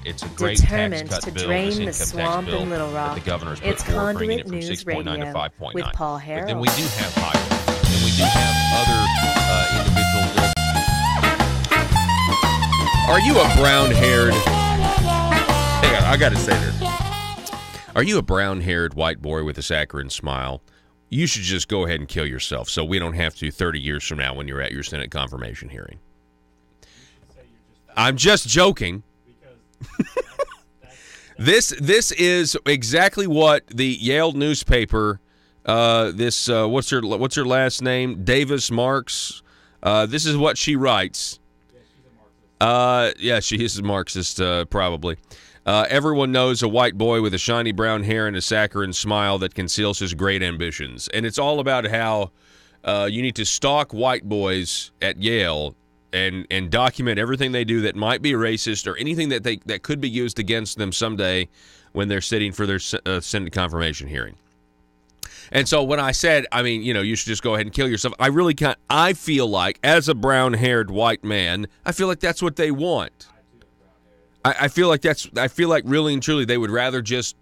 S1: it's a great
S4: Determined
S1: tax cut
S4: to
S1: bill,
S4: drain
S1: this
S4: the
S1: income
S4: swamp
S1: tax bill
S4: in Little Rock.
S1: that the governor's put
S4: It's
S1: forward, bringing it
S4: Conduit
S1: from
S4: News
S1: 6.9 to
S4: Radio
S1: 5.9.
S4: with Paul Harrell.
S1: But then we do have Highland, and we do have other individuals. Are you a brown-haired... Hang on, I got to say this. Are you a brown-haired white boy with a saccharine smile? You should just go ahead and kill yourself so we don't have to 30 years from now when you're at your Senate confirmation hearing. I'm just joking. This is exactly what the Yale newspaper, what's her last name? Davis Marks. This is what she writes. Yeah, she is a Marxist, probably. Everyone knows a white boy with a shiny brown hair and a saccharine smile that conceals his great ambitions. And it's all about how you need to stalk white boys at Yale and document everything they do that might be racist or anything that could be used against them someday when they're sitting for their Senate confirmation hearing. And so when I said, you should just go ahead and kill yourself, I really can't. I feel like, as a brown-haired white man, I feel like that's what they want. I feel like really and truly they would rather just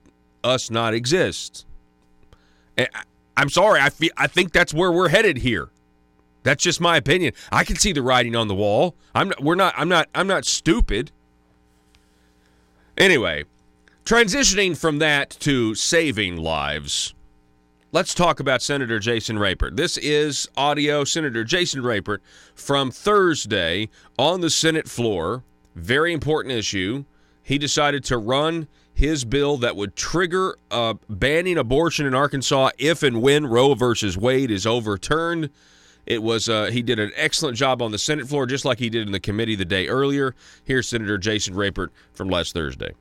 S1: us not exist. I'm sorry. I think that's where we're headed here. That's just my opinion. I can see the writing on the wall. I'm not stupid. Anyway, transitioning from that to saving lives, let's talk about Senator Jason Rapert. This is audio. Senator Jason Rapert from Thursday on the Senate floor. Very important issue. He decided to run his bill that would trigger banning abortion in Arkansas if and when Roe versus Wade is overturned. It was he did an excellent job on the Senate floor, just like he did in the committee the day earlier. Here's Senator Jason Rapert from last Thursday.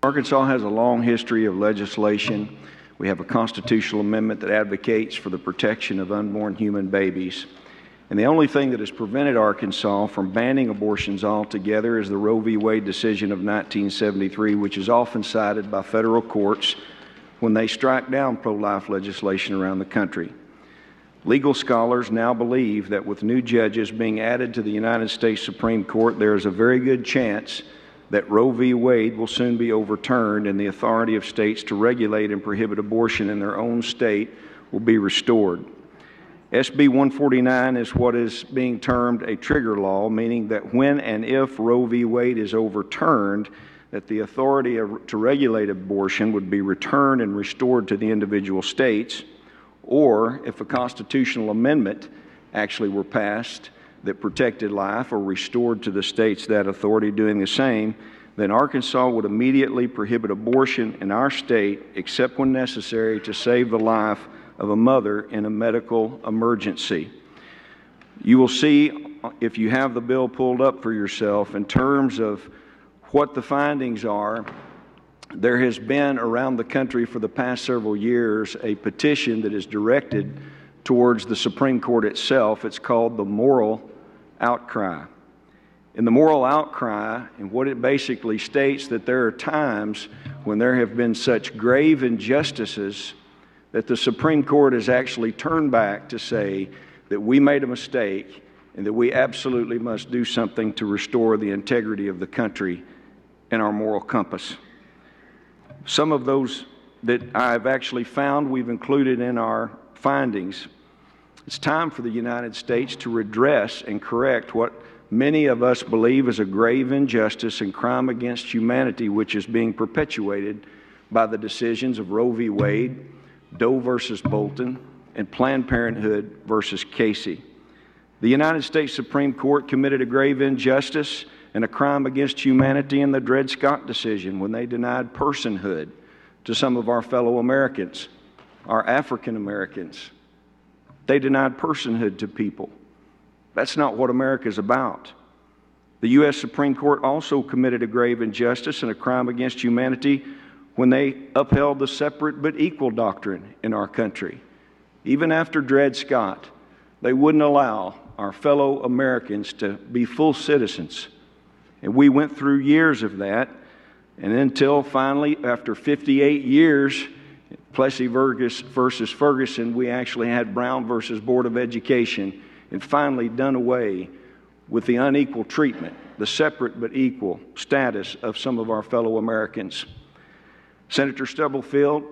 S13: Arkansas has a long history of legislation. We have a constitutional amendment that advocates for the protection of unborn human babies. And the only thing that has prevented Arkansas from banning abortions altogether is the Roe v. Wade decision of 1973, which is often cited by federal courts when they strike down pro-life legislation around the country. Legal scholars now believe that with new judges being added to the United States Supreme Court, there is a very good chance that Roe v. Wade will soon be overturned and the authority of states to regulate and prohibit abortion in their own state will be restored. SB 149 is what is being termed a trigger law, meaning that when and if Roe v. Wade is overturned, that the authority to regulate abortion would be returned and restored to the individual states, or if a constitutional amendment actually were passed that protected life or restored to the states that authority doing the same, then Arkansas would immediately prohibit abortion in our state except when necessary to save the life of a mother in a medical emergency. You will see, if you have the bill pulled up for yourself, in terms of what the findings are, there has been around the country for the past several years a petition that is directed towards the Supreme Court itself. It's called the Moral Outcry. In the Moral Outcry, and what it basically states, that there are times when there have been such grave injustices that the Supreme Court has actually turned back to say that we made a mistake and that we absolutely must do something to restore the integrity of the country and our moral compass. Some of those that I've actually found we've included in our findings. It's time for the United States to redress and correct what many of us believe is a grave injustice and crime against humanity, which is being perpetuated by the decisions of Roe v. Wade, Doe versus Bolton, and Planned Parenthood versus Casey. The United States Supreme Court committed a grave injustice and a crime against humanity in the Dred Scott decision when they denied personhood to some of our fellow Americans, our African Americans. They denied personhood to people. That's not what America's about. The U.S. Supreme Court also committed a grave injustice and a crime against humanity when they upheld the separate but equal doctrine in our country. Even after Dred Scott, they wouldn't allow our fellow Americans to be full citizens. And we went through years of that, and until finally, after 58 years, Plessy versus Ferguson, we actually had Brown versus Board of Education, and finally done away with the unequal treatment, the separate but equal status of some of our fellow Americans. Senator Stubblefield,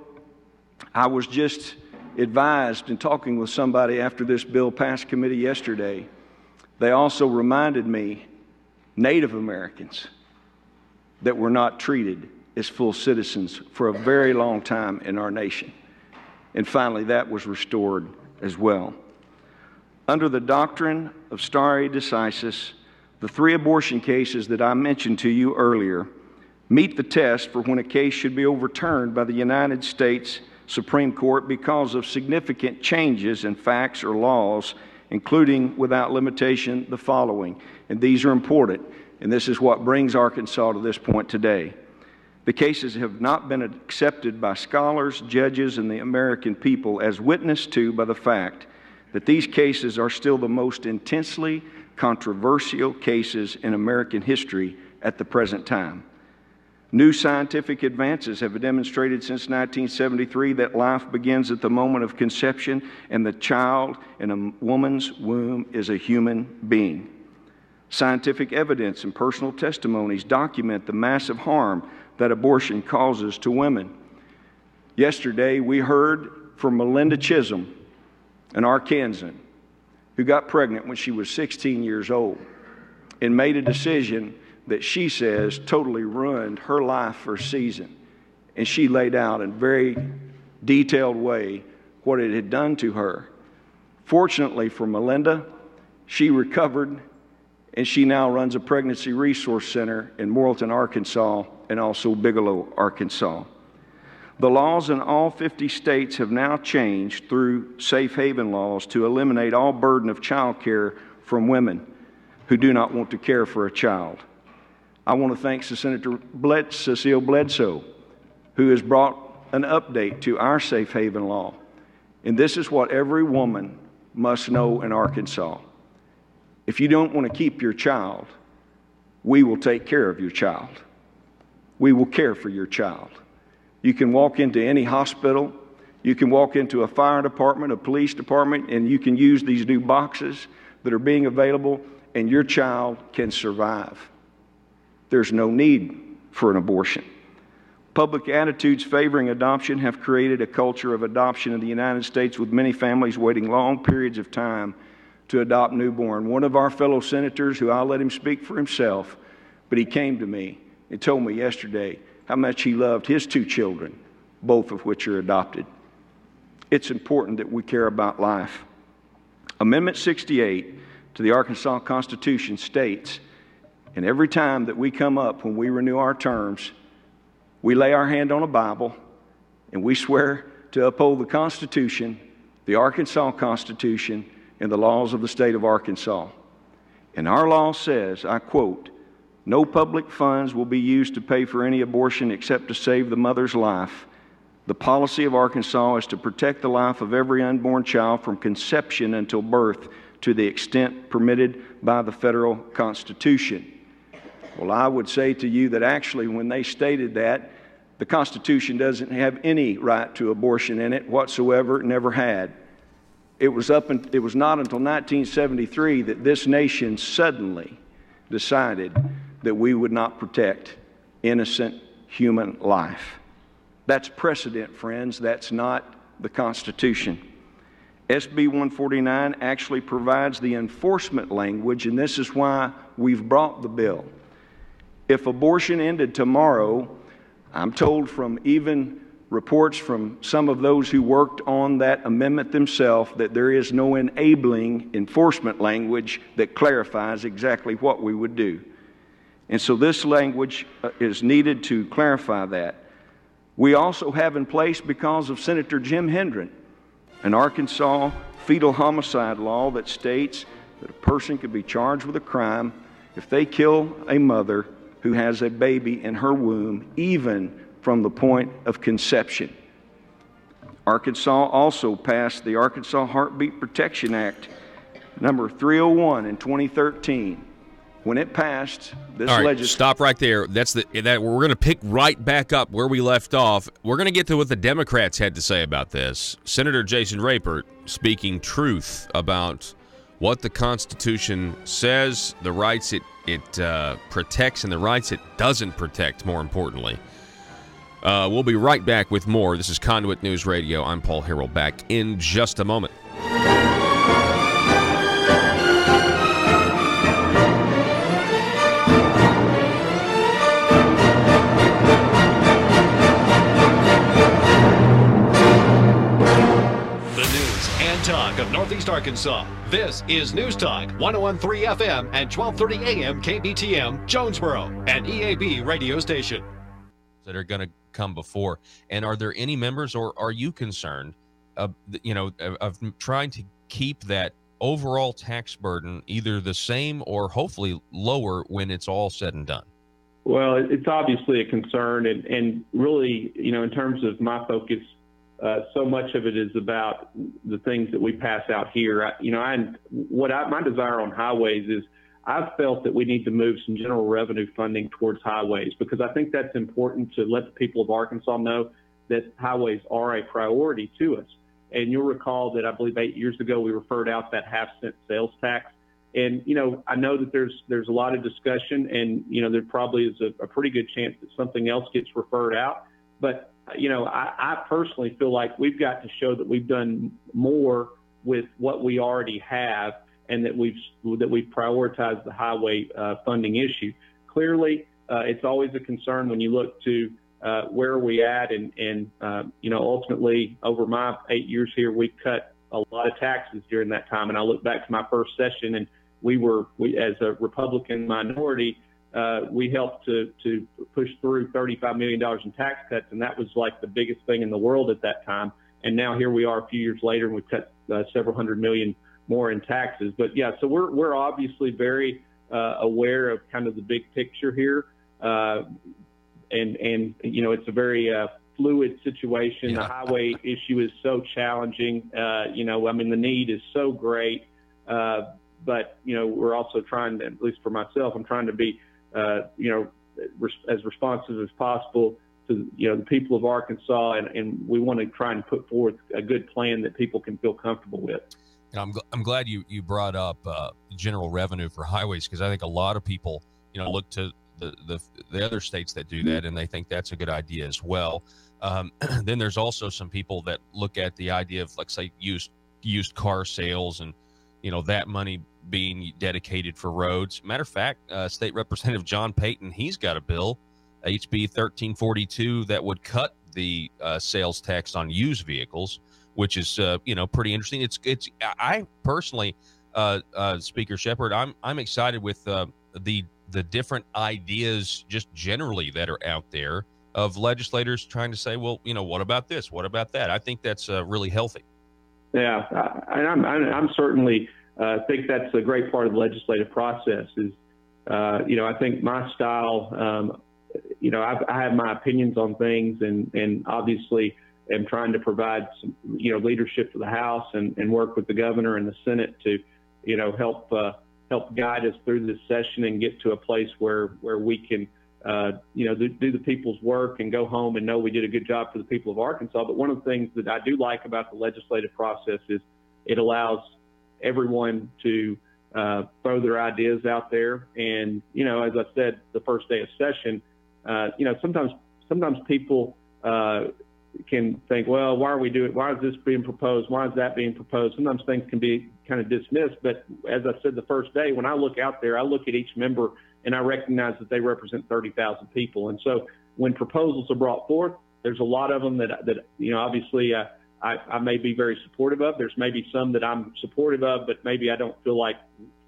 S13: I was just advised in talking with somebody after this bill passed committee yesterday. They also reminded me, Native Americans, that were not treated as full citizens for a very long time in our nation. And finally, that was restored as well. Under the doctrine of stare decisis, the 3 abortion cases that I mentioned to you earlier meet the test for when a case should be overturned by the United States Supreme Court because of significant changes in facts or laws, including, without limitation, the following. And these are important, and this is what brings Arkansas to this point today. The cases have not been accepted by scholars, judges, and the American people as witnessed to by the fact that these cases are still the most intensely controversial cases in American history at the present time. New scientific advances have demonstrated since 1973 that life begins at the moment of conception, and the child in a woman's womb is a human being. Scientific evidence and personal testimonies document the massive harm that abortion causes to women. Yesterday, we heard from Melinda Chisholm, an Arkansan, who got pregnant when she was 16 years old and made a decision that she says totally ruined her life for a season. And she laid out in a very detailed way what it had done to her. Fortunately for Melinda, she recovered, and she now runs a pregnancy resource center in Morrilton, Arkansas, and also Bigelow, Arkansas. The laws in all 50 states have now changed through safe haven laws to eliminate all burden of child care from women who do not want to care for a child. I want to thank Senator Cecile Bledsoe, who has brought an update to our safe haven law. And this is what every woman must know in Arkansas. If you don't want to keep your child, we will take care of your child. We will care for your child. You can walk into any hospital, you can walk into a fire department, a police department, and you can use these new boxes that are being available, and your child can survive. There's no need for an abortion. Public attitudes favoring adoption have created a culture of adoption in the United States, with many families waiting long periods of time to adopt newborn. One of our fellow senators, who I'll let him speak for himself, but he came to me and told me yesterday how much he loved his 2 children, both of which are adopted. It's important that we care about life. Amendment 68 to the Arkansas Constitution states, and every time that we come up when we renew our terms, we lay our hand on a Bible and we swear to uphold the Constitution, the Arkansas Constitution, and the laws of the state of Arkansas. And our law says, I quote, "No public funds will be used to pay for any abortion except to save the mother's life. The policy of Arkansas is to protect the life of every unborn child from conception until birth to the extent permitted by the federal Constitution." Well, I would say to you that actually when they stated that, the Constitution doesn't have any right to abortion in it whatsoever, never had. It was not until 1973 that this nation suddenly decided that we would not protect innocent human life. That's precedent, friends. That's not the Constitution. SB 149 actually provides the enforcement language, and this is why we've brought the bill. If abortion ended tomorrow, I'm told from even reports from some of those who worked on that amendment themselves that there is no enabling enforcement language that clarifies exactly what we would do. And so this language is needed to clarify that. We also have in place, because of Senator Jim Hendren, an Arkansas fetal homicide law that states that a person could be charged with a crime if they kill a mother who has a baby in her womb, even from the point of conception. Arkansas also passed the Arkansas Heartbeat Protection Act, number 301 in 2013. When it passed, this legislation...
S1: Stop right there. We're going to pick right back up where we left off. We're going to get to what the Democrats had to say about this. Senator Jason Rapert speaking truth about what the Constitution says, the rights it protects, and the rights it doesn't protect, more importantly. We'll be right back with more. This is Conduit News Radio. I'm Paul Harrell, back in just a moment.
S14: Talk of Northeast Arkansas. This is News Talk 101.3 FM and 12:30 AM KBTM Jonesboro, an EAB radio station.
S1: That are going to come before. And are there any members, or are you concerned of trying to keep that overall tax burden either the same or hopefully lower when it's all said and done?
S5: Well, it's obviously a concern, and really, in terms of my focus, so much of it is about the things that we pass out here. My desire on highways is I've felt that we need to move some general revenue funding towards highways, because I think that's important to let the people of Arkansas know that highways are a priority to us. And you'll recall that I believe 8 years ago we referred out that half-cent sales tax. And, I know that there's a lot of discussion, and, there probably is a pretty good chance that something else gets referred out. But I personally feel like we've got to show that we've done more with what we already have, and that we've prioritized the highway funding issue. Clearly, it's always a concern when you look to where are we at, and ultimately over my 8 years here, we cut a lot of taxes during that time. And I look back to my first session, and we as a Republican minority, we helped to push through $35 million in tax cuts, and that was like the biggest thing in the world at that time. And now here we are a few years later, and we've cut several hundred million more in taxes. But yeah, so we're obviously very aware of kind of the big picture here, and it's a very fluid situation. Yeah. The highway issue is so challenging. The need is so great, but we're also trying to, at least for myself, I'm trying to be as responsive as possible to the people of Arkansas, and we want to try and put forth a good plan that people can feel comfortable with.
S1: I'm glad you brought up general revenue for highways, because I think a lot of people look to the other states that do that, and they think that's a good idea as well. Then there's also some people that look at the idea of, like, say, used car sales, and that money being dedicated for roads. Matter of fact, State Representative John Payton, he's got a bill, HB 1342, that would cut the sales tax on used vehicles, which is pretty interesting. I personally, Speaker Shepard, I'm excited with the different ideas just generally that are out there of legislators trying to say, well, what about this? What about that? I think that's really healthy.
S5: Yeah, and I'm certainly think that's a great part of the legislative process. Is I think my style, I have my opinions on things, and obviously am trying to provide some leadership to the House, and work with the governor and the Senate to help guide us through this session and get to a place where we can do the people's work and go home and know we did a good job for the people of Arkansas. But one of the things that I do like about the legislative process is it allows everyone to throw their ideas out there. And, as I said, the first day of session, sometimes people can think, well, why is this being proposed? Why is that being proposed? Sometimes things can be kind of dismissed. But as I said the first day, when I look out there, I look at each member and I recognize that they represent 30,000 people. And so when proposals are brought forth, there's a lot of them that obviously I may be very supportive of. There's maybe some that I'm supportive of, but maybe I don't feel like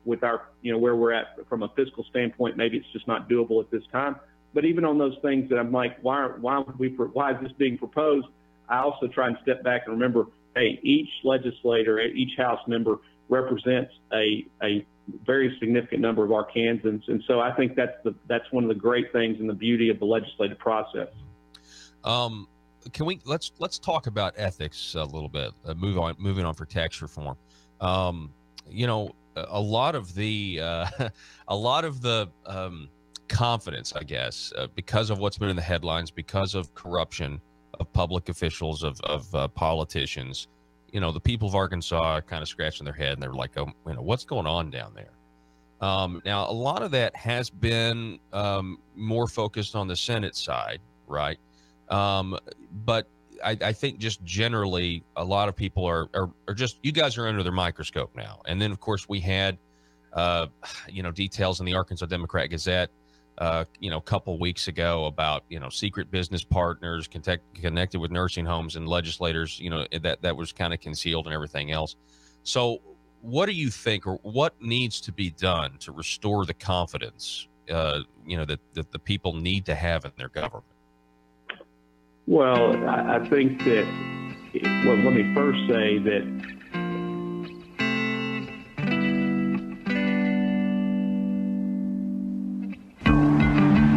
S5: with our, where we're at from a fiscal standpoint, maybe it's just not doable at this time. But even on those things that I'm like, why is this being proposed? I also try and step back and remember, hey, each legislator, each House member represents a very significant number of Arkansans, and so I think that's one of the great things and the beauty of the legislative process.
S1: Let's talk about ethics a little bit. Moving on for tax reform. A lot of the confidence, I guess, because of what's been in the headlines, because of corruption of public officials, of politicians. The people of Arkansas are kind of scratching their head and they're like, what's going on down there? Now, a lot of that has been more focused on the Senate side, right? But I think just generally, a lot of people are just, you guys are under their microscope now. And then, of course, we had, details in the Arkansas Democrat Gazette, a couple weeks ago about, secret business partners connected with nursing homes and legislators, that was kind of concealed and everything else. So what do you think, or what needs to be done to restore the confidence, that the people need to have in their government?
S5: Well, I think that, let me first say that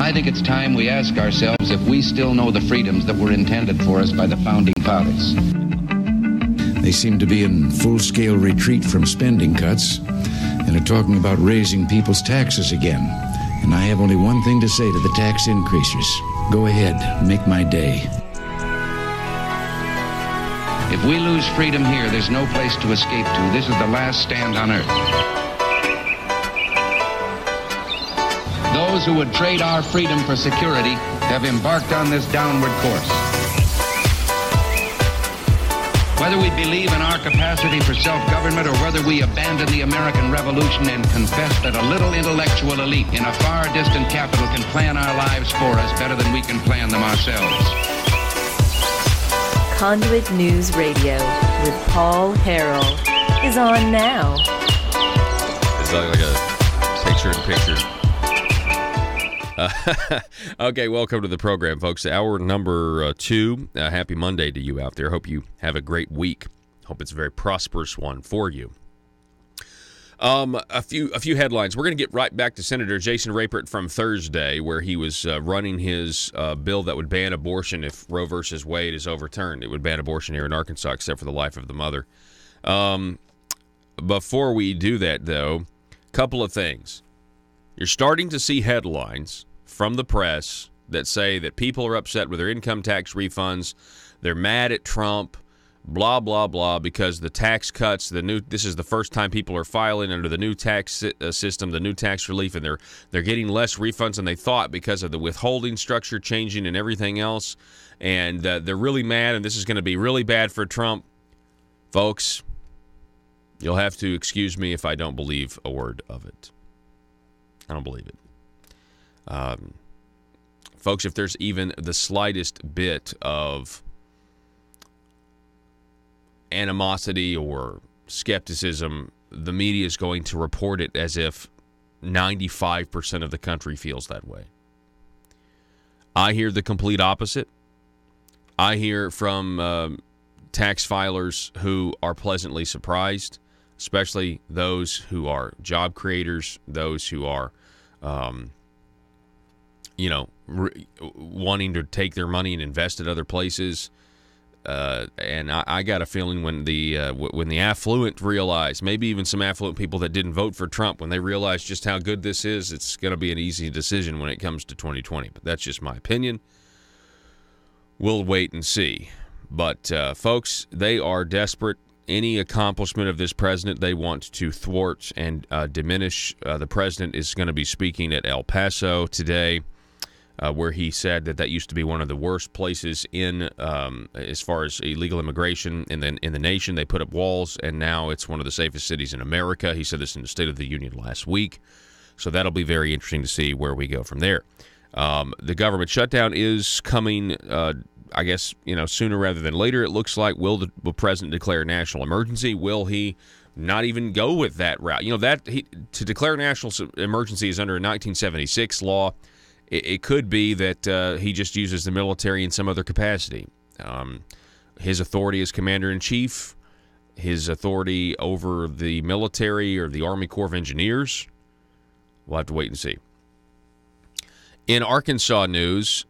S2: I think it's time we ask ourselves if we still know the freedoms that were intended for us by the Founding Fathers.
S3: They seem to be in full-scale retreat from spending cuts and are talking about raising people's taxes again. And I have only one thing to say to the tax increasers. Go ahead, make my day.
S2: If we lose freedom here, there's no place to escape to. This is the last stand on earth. Those who would trade our freedom for security have embarked on this downward course. Whether we believe in our capacity for self-government or whether we abandon the American Revolution and confess that a little intellectual elite in a far distant capital can plan our lives for us better than we can plan them ourselves.
S4: Conduit News Radio with Paul Harrell is on now.
S1: It's like a picture-in-picture. Okay, welcome to the program, folks. Hour number 2. Happy Monday to you out there. Hope you have a great week. Hope it's a very prosperous one for you. A few headlines. We're going to get right back to Senator Jason Rapert from Thursday, where he was running his bill that would ban abortion if Roe versus Wade is overturned. It would ban abortion here in Arkansas, except for the life of the mother. Before we do that, though, a couple of things. You're starting to see headlines from the press that say that people are upset with their income tax refunds. They're mad at Trump, blah, blah, blah, because the tax cuts, this is the first time people are filing under the new tax system, the new tax relief, and they're getting less refunds than they thought because of the withholding structure changing and everything else. And they're really mad, and this is going to be really bad for Trump. Folks, you'll have to excuse me if I don't believe a word of it. I don't believe it. Folks, if there's even the slightest bit of animosity or skepticism, the media is going to report it as if 95% of the country feels that way. I hear the complete opposite. I hear from tax filers who are pleasantly surprised, especially those who are job creators, those who are wanting to take their money and invest it other places. And I got a feeling when the affluent realize, maybe even some affluent people that didn't vote for Trump, when they realize just how good this is, it's going to be an easy decision when it comes to 2020. But that's just my opinion. We'll wait and see. But, folks, they are desperate. Any accomplishment of this president, they want to thwart and diminish. The president is going to be speaking at El Paso today, where he said that used to be one of the worst places in as far as illegal immigration in the nation. They put up walls, and now it's one of the safest cities in America. He said this in the State of the Union last week. So that'll be very interesting to see where we go from there. The government shutdown is coming, I guess, sooner rather than later, it looks like. Will the president declare a national emergency? Will he not even go with that route. You know, to declare national emergency is under a 1976 law. It could be that he just uses the military in some other capacity. His authority as commander-in-chief, his authority over the military or the Army Corps of Engineers, we'll have to wait and see. In Arkansas news,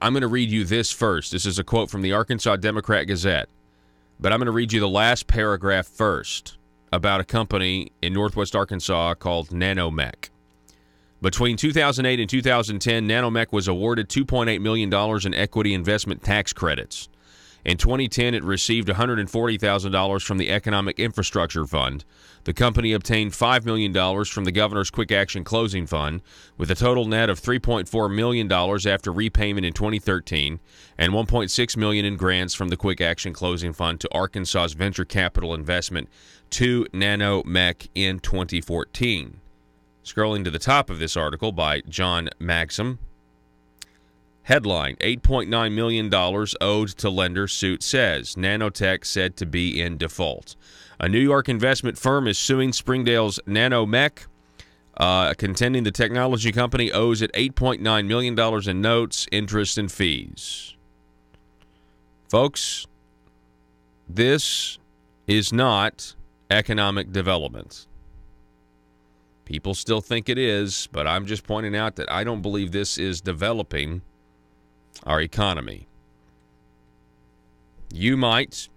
S1: I'm going to read you this first. This is a quote from the Arkansas Democrat-Gazette, but I'm going to read you the last paragraph first about a company in northwest Arkansas called Nanomech. Between 2008 and 2010, Nanomech was awarded $2.8 million in equity investment tax credits. In 2010, it received $140,000 from the Economic Infrastructure Fund. The company obtained $5 million from the Governor's Quick Action Closing Fund, with a total net of $3.4 million after repayment in 2013, and $1.6 million in grants from the Quick Action Closing Fund to Arkansas's venture capital investment to Nanomech in 2014. Scrolling to the top of this article by John Maxim. Headline, $8.9 million owed to lender, suit says. Nanotech said to be in default. A New York investment firm is suing Springdale's Nanomech, contending the technology company owes it $8.9 million in notes, interest, and fees. Folks, this is not economic development. People still think it is, but I'm just pointing out that I don't believe this is developing our economy. You might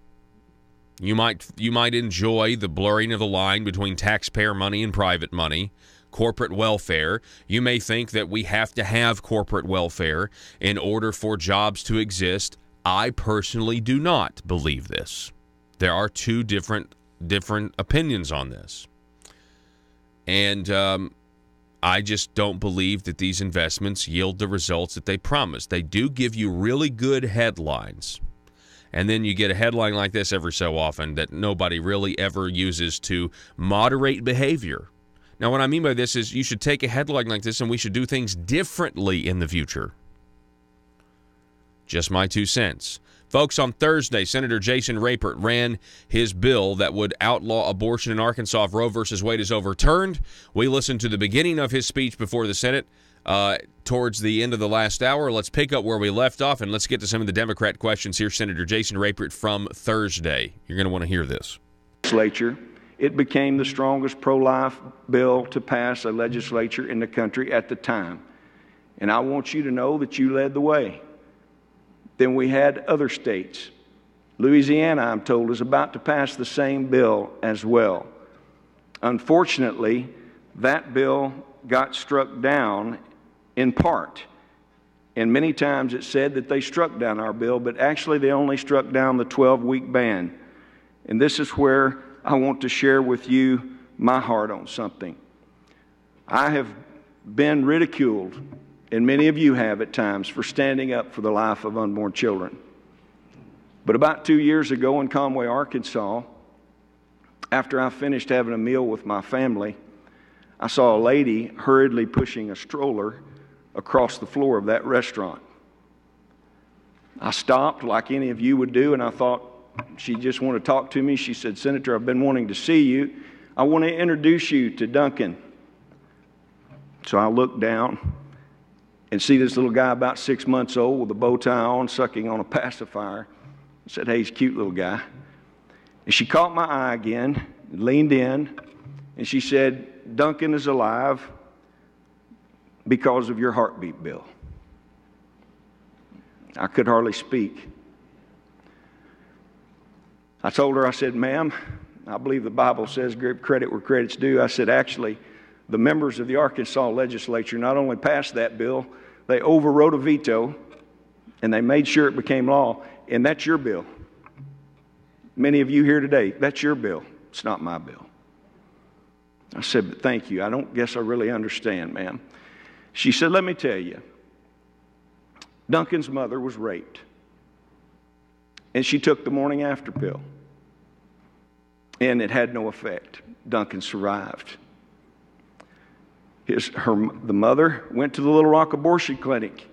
S1: enjoy the blurring of the line between taxpayer money and private money, corporate welfare. You may think that we have to have corporate welfare in order for jobs to exist. I personally do not believe this. There are two different opinions on this. And I just don't believe that these investments yield the results that they promise. They do give you really good headlines. And then you get a headline like this every so often that nobody really ever uses to moderate behavior. Now, what I mean by this is you should take a headline like this and we should do things differently in the future. Just my 2 cents. Folks, on Thursday, Senator Jason Rapert ran his bill that would outlaw abortion in Arkansas if Roe v. Wade is overturned. We listened to the beginning of his speech before the Senate towards the end of the last hour. Let's pick up where we left off, and let's get to some of the Democrat questions here. Senator Jason Rapert from Thursday. You're going to want to hear this.
S13: Legislature, it became the strongest pro-life bill to pass a legislature in the country at the time. And I want you to know that you led the way. Then we had other states. Louisiana, I'm told, is about to pass the same bill as well. Unfortunately, that bill got struck down in part. And many times it said that they struck down our bill, but actually they only struck down the 12-week ban. And this is where I want to share with you my heart on something. I have been ridiculed, and many of you have at times, for standing up for the life of unborn children. But about 2 years ago in Conway, Arkansas, after I finished having a meal with my family, I saw a lady hurriedly pushing a stroller across the floor of that restaurant. I stopped like any of you would do, and I thought she just wanted to talk to me. She said, "Senator, I've been wanting to see you. I want to introduce you to Duncan." So I looked down and see this little guy about 6 months old with a bow tie on, sucking on a pacifier. I said, "Hey, he's a cute little guy." And she caught my eye again, leaned in, and she said, "Duncan is alive because of your heartbeat bill." I could hardly speak. I told her, I said, "Ma'am, I believe the Bible says give credit where credit's due." I said, actually, the members of the Arkansas legislature not only passed that bill, they overrode a veto, and they made sure it became law, and that's your bill. Many of you here today, that's your bill. It's not my bill. I said, "But thank you. I don't guess I really understand, ma'am." She said, "Let me tell you, Duncan's mother was raped, and she took the morning after pill, and it had no effect. Duncan survived. The mother went to the Little Rock abortion clinic,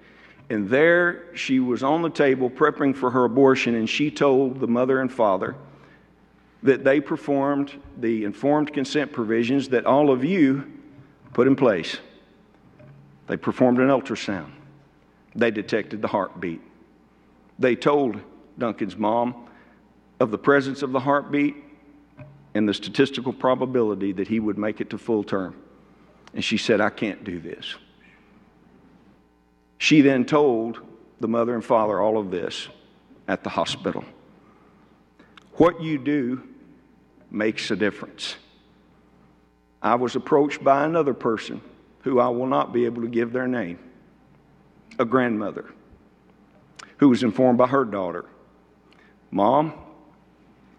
S13: and there she was on the table prepping for her abortion, and she told the mother and father that they performed the informed consent provisions that all of you put in place. They performed an ultrasound. They detected the heartbeat. They told Duncan's mom of the presence of the heartbeat and the statistical probability that he would make it to full term. And she said, I can't do this. She then told the mother and father all of this at the hospital. What you do makes a difference. I was approached by another person who I will not be able to give their name, a grandmother, who was informed by her daughter, Mom,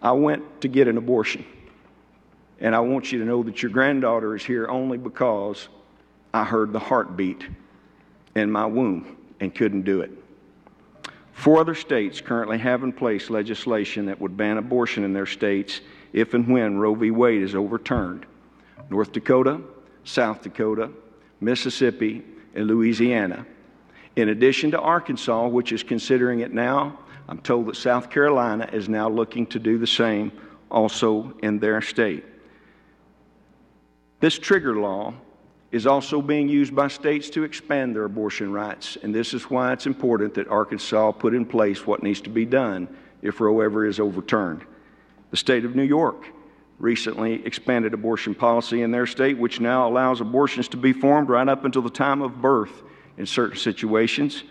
S13: I went to get an abortion, and I want you to know that your granddaughter is here only because I heard the heartbeat in my womb and couldn't do it. 4 other states currently have in place legislation that would ban abortion in their states if and when Roe v. Wade is overturned. North Dakota, South Dakota, Mississippi, and Louisiana. In addition to Arkansas, which is considering it now, I'm told that South Carolina is now looking to do the same also in their state. This trigger law is also being used by states to expand their abortion rights, and this is why it's important that Arkansas put in place what needs to be done if Roe ever is overturned. The state of New York recently expanded abortion policy in their state, which now allows abortions to be performed right up until the time of birth in certain situations.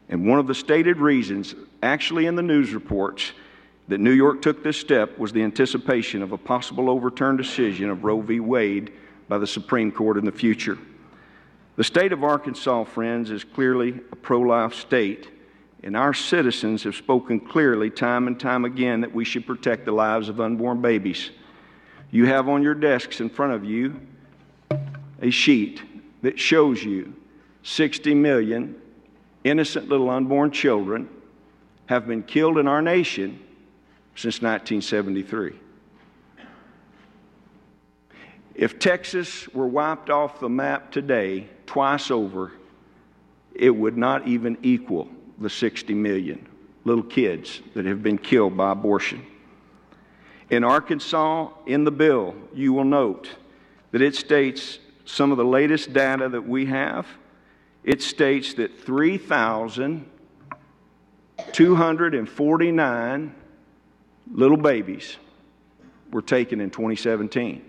S13: And one of the stated reasons, actually in the news reports, that New York took this step was the anticipation of a possible overturned decision of Roe v. Wade by the Supreme Court in the future. The state of Arkansas, friends, is clearly a pro-life state, and our citizens have spoken clearly time and time again that we should protect the lives of unborn babies. You have on your desks in front of you a sheet that shows you 60 million innocent little unborn children have been killed in our nation since 1973. If Texas were wiped off the map today, twice over, it would not even equal the 60 million little kids that have been killed by abortion. In Arkansas, in the bill, you will note that it states some of the latest data that we have. It states that 3,249 little babies were taken in 2017.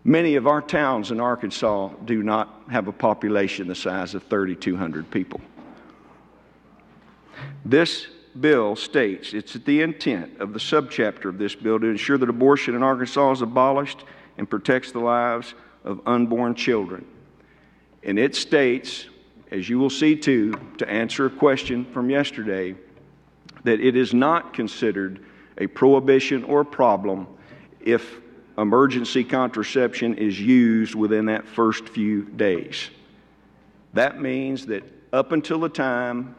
S13: Many of our towns in Arkansas do not have a population the size of 3,200 people. This bill states it's the intent of the subchapter of this bill to ensure that abortion in Arkansas is abolished and protects the lives of unborn children. And it states, as you will see too, to answer a question from yesterday, that it is not considered a prohibition or problem if emergency contraception is used within that first few days. That means that up until the time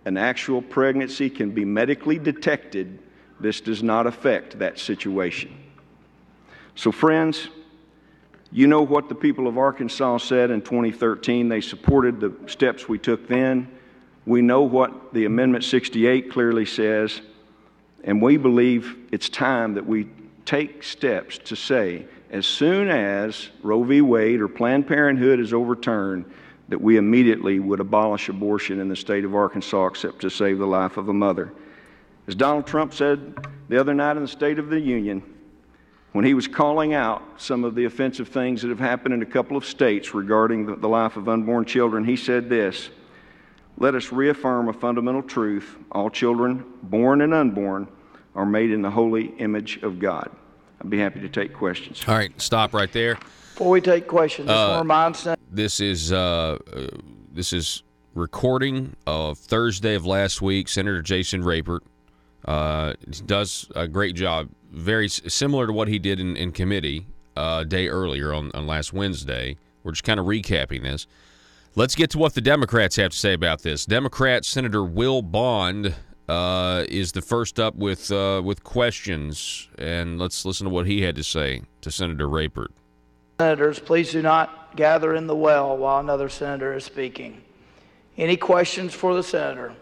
S13: an actual pregnancy can be medically detected, this does not affect that situation. So friends, you know what the people of Arkansas said in 2013. They supported the steps we took then. We know what the Amendment 68 clearly says, and we believe it's time that we take steps to say, as soon as Roe v. Wade or Planned Parenthood is overturned, that we immediately would abolish abortion in the state of Arkansas except to save the life of a mother. As Donald Trump said the other night in the State of the Union, when he was calling out some of the offensive things that have happened in a couple of states regarding the life of unborn children, he said this: "Let us reaffirm a fundamental truth. All children, born and unborn, are made in the holy image of God." I'd be happy to take questions.
S1: All right, stop right there.
S15: Before we take questions, just want to remind
S1: this is recording of Thursday of last week. Senator Jason Rapert does a great job, very similar to what he did in committee a day earlier on last Wednesday. We're just kind of recapping this. Let's get to what the Democrats have to say about this. Democrat Senator Will Bond is the first up with questions, and let's listen to what he had to say to Senator Rapert.
S15: Senators, please do not gather in the well while another senator is speaking. Any questions for the senator?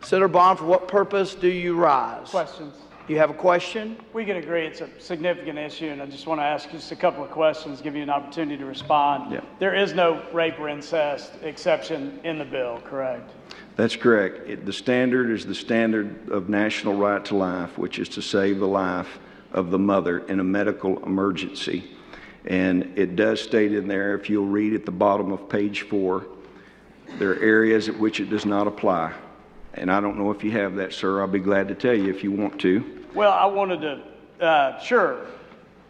S15: Senator Bond, for what purpose do you rise?
S16: Questions.
S15: You have a question?
S16: We can agree it's a significant issue, and I just want to ask just a couple of questions, give you an opportunity to respond.
S13: Yeah.
S16: There is no rape or incest exception in the bill, correct?
S13: That's correct. The standard is the standard of national right to life, which is to save the life of the mother in a medical emergency. And it does state in there, if you'll read at the bottom of page 4, there are areas at which it does not apply. And I don't know if you have that, sir. I'll be glad to tell you if you want to.
S16: Well, I wanted to, sure.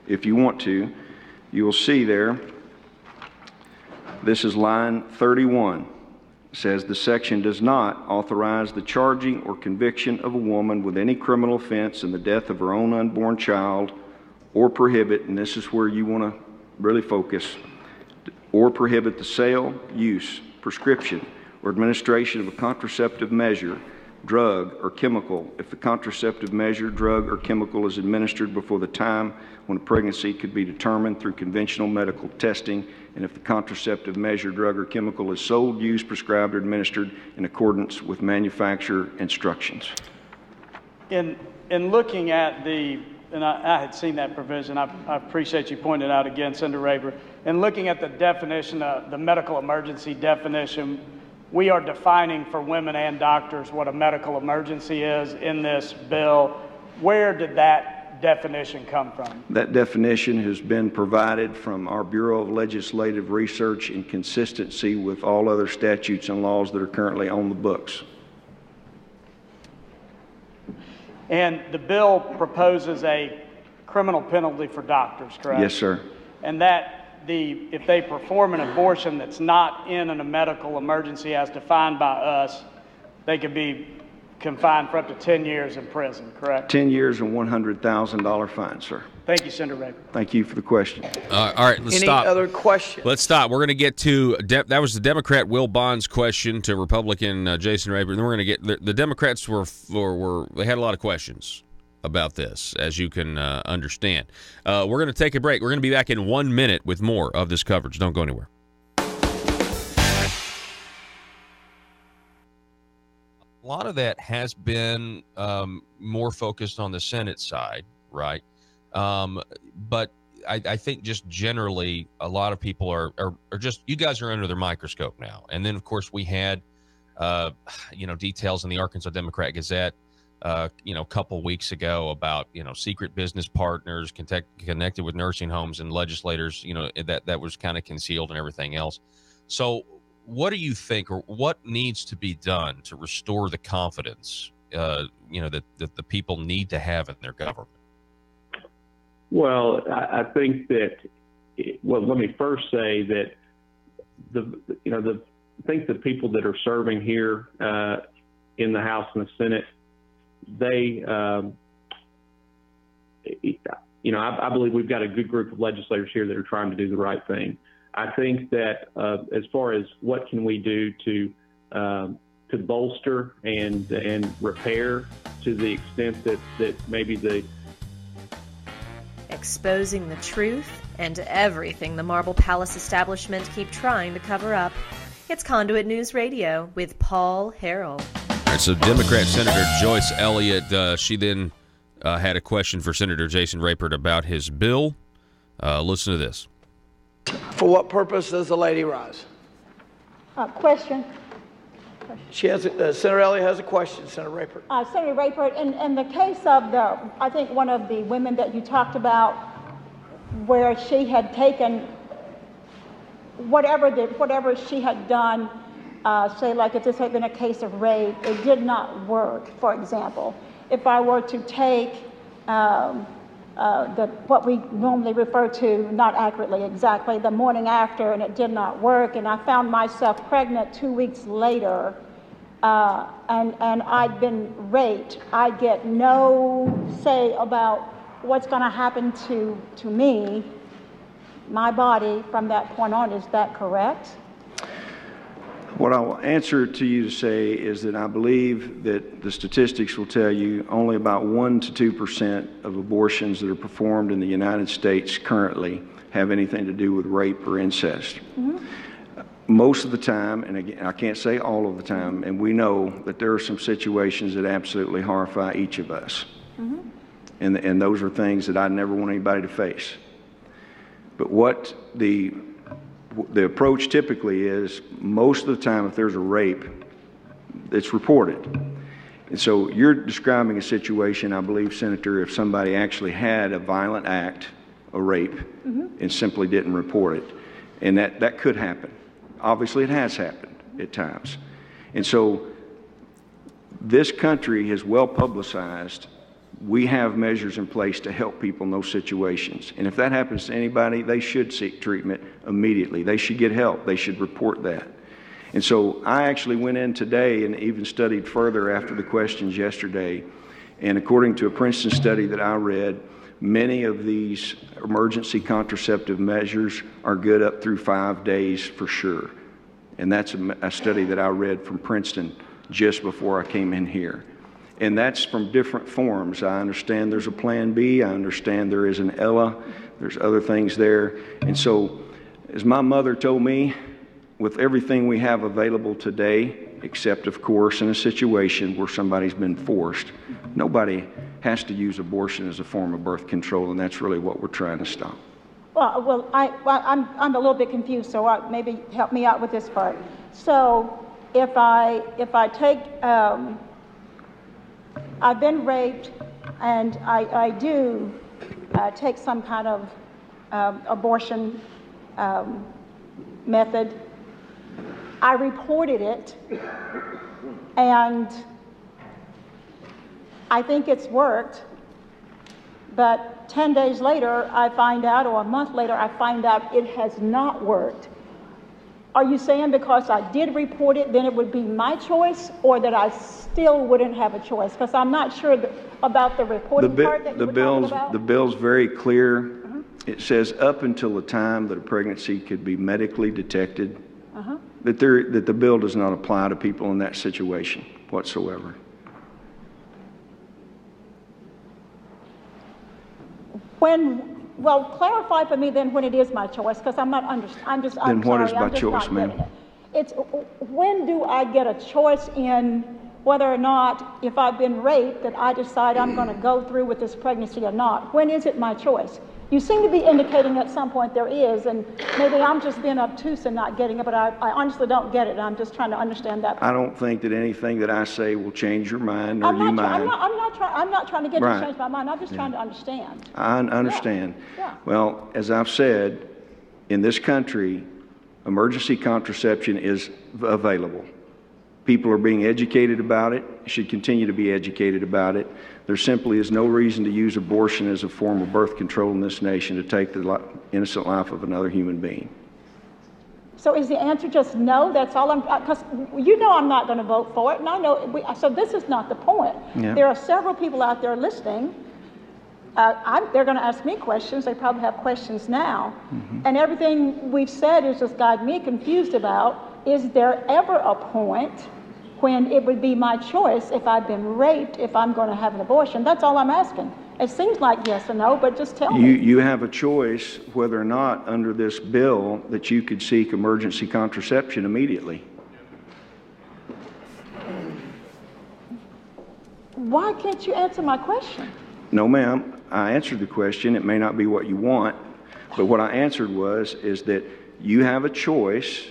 S13: If you want to, you will see there, this is line 31. It says the section does not authorize the charging or conviction of a woman with any criminal offense in the death of her own unborn child, or prohibit, and this is where you want to really focus, or prohibit the sale, use, prescription, or administration of a contraceptive measure, drug, or chemical if the contraceptive measure, drug, or chemical is administered before the time when a pregnancy could be determined through conventional medical testing, and if the contraceptive measure, drug, or chemical is sold, used, prescribed, or administered in accordance with manufacturer instructions.
S16: In looking at the, and I had seen that provision, I appreciate you pointing it out again, Senator Raper. In looking at the definition, the medical emergency definition, we are defining for women and doctors what a medical emergency is in this bill. Where did that definition come from?
S13: That definition has been provided from our Bureau of Legislative Research in consistency with all other statutes and laws that are currently on the books.
S16: And the bill proposes a criminal penalty for doctors, correct?
S13: Yes, sir.
S16: And that if they perform an abortion that's not in a medical emergency as defined by us, they could be confined for up to 10 years in prison, correct?
S13: 10 years and $100,000 fine, sir.
S16: Thank you, Senator Raper.
S13: Thank you for the question.
S1: All right, let's stop.
S15: Any other questions?
S1: Let's stop. We're going to get to that was the Democrat Will Bond's question to Republican Jason Raper. And then we're going to get the Democrats they had a lot of questions about this, as you can understand. We're going to take a break. We're going to be back in 1 minute with more of this coverage. Don't go anywhere. A lot of that has been more focused on the Senate side, right? But I think just generally a lot of people are just, you guys are under their microscope now. And then, of course, we had, details in the Arkansas Democrat Gazette, a couple weeks ago about, secret business partners connected with nursing homes and legislators, that was kind of concealed and everything else. So what do you think, or what needs to be done to restore the confidence, that the people need to have in their government?
S5: Well, I think that, let me first say that I think the people that are serving here in the House and the Senate, they, I believe we've got a good group of legislators here that are trying to do the right thing. I think that as far as what can we do to bolster and repair to the extent that maybe
S4: exposing the truth and everything the Marble Palace establishment keep trying to cover up. It's Conduit News Radio with Paul Harrell.
S1: All right, so Democrat Senator Joyce Elliott, she then had a question for Senator Jason Rapert about his bill. Listen to this.
S15: For what purpose does the lady rise?
S17: Question.
S15: She has Senator Elliott has a question, Senator Rapert.
S17: Senator Rapert, in the case of I think one of the women that you talked about, where she had taken whatever she had done, say like if this had been a case of rape, it did not work. For example, if I were to take what we normally refer to, not accurately exactly, the morning after, and it did not work, and I found myself pregnant 2 weeks later, and I'd been raped, I get no say about what's going to happen to me, my body, from that point on. Is that correct?
S13: What I will answer to you to say is that I believe that the statistics will tell you only about 1 to 2% of abortions that are performed in the United States currently have anything to do with rape or incest. Mm-hmm. Most of the time, and again, I can't say all of the time, and we know that there are some situations that absolutely horrify each of us.
S17: Mm-hmm.
S13: And those are things that I never want anybody to face. But what the approach typically is, most of the time if there's a rape, it's reported. And so you're describing a situation, I believe, Senator, if somebody actually had a violent act, a rape, and simply didn't report it. And that could happen. Obviously, it has happened at times. And so this country has well publicized. We have measures in place to help people in those situations. And if that happens to anybody, they should seek treatment immediately. They should get help. They should report that. And so I actually went in today and even studied further after the questions yesterday. And according to a Princeton study that I read, many of these emergency contraceptive measures are good up through 5 days for sure. And that's a study that I read from Princeton just before I came in here. And that's from different forms. I understand there's a Plan B. I understand there is an Ella. There's other things there. And so, as my mother told me, with everything we have available today, except, of course, in a situation where somebody's been forced, nobody has to use abortion as a form of birth control, and that's really what we're trying to stop.
S17: Well, I'm a little bit confused, so maybe help me out with this part. So, if I take I've been raped, and I do take some kind of abortion method. I reported it, and I think it's worked, but 10 days later I find out, or a month later I find out it has not worked. Are you saying because I did report it, then it would be my choice, or that I still wouldn't have a choice? Because I'm not sure about the reporting part that you were talking about.
S13: The bill's very clear. It says up until the time that a pregnancy could be medically detected, that the bill does not apply to people in that situation whatsoever.
S17: Well, clarify for me then when it is my choice, because I'm not I'm
S13: then what is my choice, ma'am?
S17: It's when do I get a choice in whether or not, if I've been raped, that I decide I'm going to go through with this pregnancy or not? When is it my choice? You seem to be indicating at some point there is, and maybe I'm just being obtuse and not getting it, but I honestly don't get it. I'm just trying to understand that.
S13: I don't think that anything that I say will change your mind or you mind.
S17: I'm not trying to get you to change my mind. I'm just trying to understand.
S13: I understand.
S17: Yeah.
S13: Well, as I've said, in this country, emergency contraception is available. People are being educated about it, should continue to be educated about it. There simply is no reason to use abortion as a form of birth control in this nation to take the innocent life of another human being.
S17: So is the answer just no? That's all because you know I'm not going to vote for it, and I know, so this is not the point.
S13: Yeah.
S17: There are several people out there listening. They're going to ask me questions. They probably have questions now. And everything we've said has just got me confused about, is there ever a point when it would be my choice if I've been raped, if I'm going to have an abortion? That's all I'm asking. It seems like yes or no, but just tell me.
S13: You have a choice whether or not under this bill that you could seek emergency contraception immediately.
S17: Why can't you answer my question?
S13: No, ma'am. I answered the question. It may not be what you want, but what I answered is that you have a choice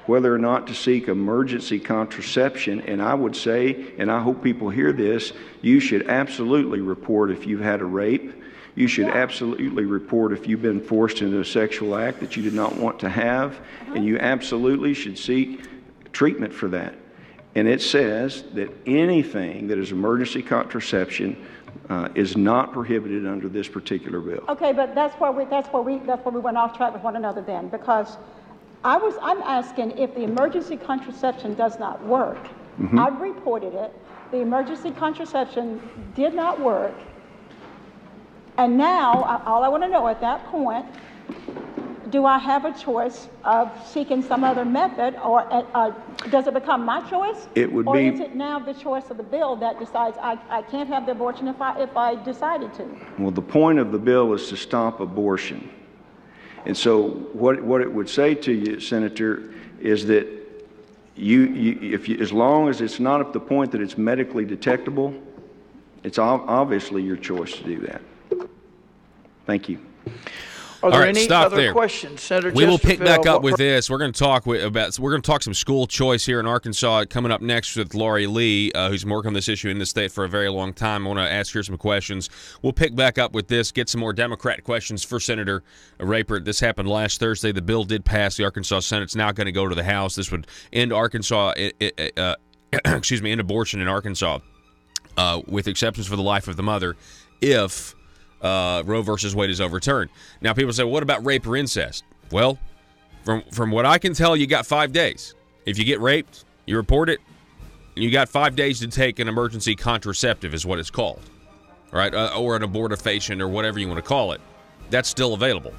S13: whether or not to seek emergency contraception. And I would say, and I hope people hear this, you should absolutely report if you've had a rape. You should absolutely report if you've been forced into a sexual act that you did not want to have. And you absolutely should seek treatment for that. And it says that anything that is emergency contraception is not prohibited under this particular bill.
S17: Okay, but that's where we went off track with one another then, because I'm asking if the emergency contraception does not work. I've reported it. The emergency contraception did not work. And now, all I want to know at that point, do I have a choice of seeking some other method, or does it become my choice?
S13: It would
S17: or
S13: be.
S17: Or is it now the choice of the bill that decides I can't have the abortion if I decided to?
S13: Well, the point of the bill is to stop abortion. And so what it would say to you, Senator, is that as long as it's not at the point that it's medically detectable, It's obviously your choice to do that. Thank you.
S15: Are there
S1: All right,
S15: any
S1: stop
S15: other
S1: there.
S15: questions, Senator?
S1: We will pick
S15: Chesterfield?
S1: back up with this. We're going to talk some school choice here in Arkansas. Coming up next with Lori Lee, who's been working on this issue in the state for a very long time. I want to ask her some questions. We'll pick back up with this. Get some more Democrat questions for Senator Raper. This happened last Thursday. The bill did pass the Arkansas Senate. It's now going to go to the House. This would end Arkansas. End abortion in Arkansas, with exceptions for the life of the mother, if Roe versus Wade is overturned. Now, people say, well, what about rape or incest? Well, from what I can tell, you got 5 days. If you get raped, you report it, you got 5 days to take an emergency contraceptive is what it's called, right? Or an abortifacient or whatever you want to call it. That's still available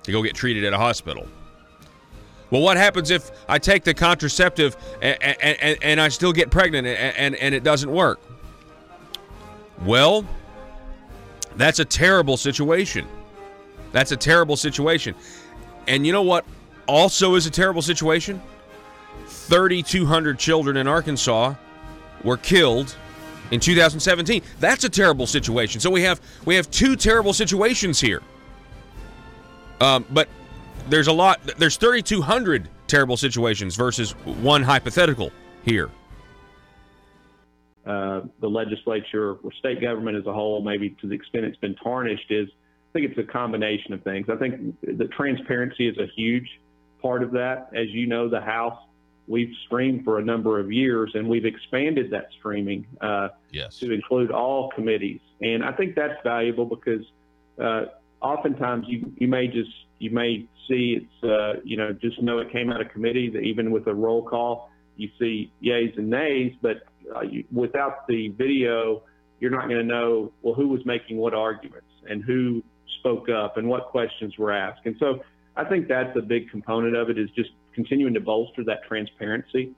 S1: to go get treated at a hospital. Well, what happens if I take the contraceptive and I still get pregnant and it doesn't work? Well, that's a terrible situation. That's a terrible situation. And you know what also is a terrible situation? 3,200 children in Arkansas were killed in 2017. That's a terrible situation. So we have two terrible situations here. But there's 3,200 terrible situations versus one hypothetical here.
S5: The legislature or state government as a whole, maybe to the extent it's been tarnished, I think it's a combination of things. I think the transparency is a huge part of that. As you know, the House, we've streamed for a number of years, and we've expanded that streaming to include all committees. And I think that's valuable because oftentimes you may see it's, just know it came out of committee, that even with a roll call, you see yays and nays, but without the video, you're not going to know, well, who was making what arguments and who spoke up and what questions were asked. And so I think that's a big component of it, is just continuing to bolster that transparency.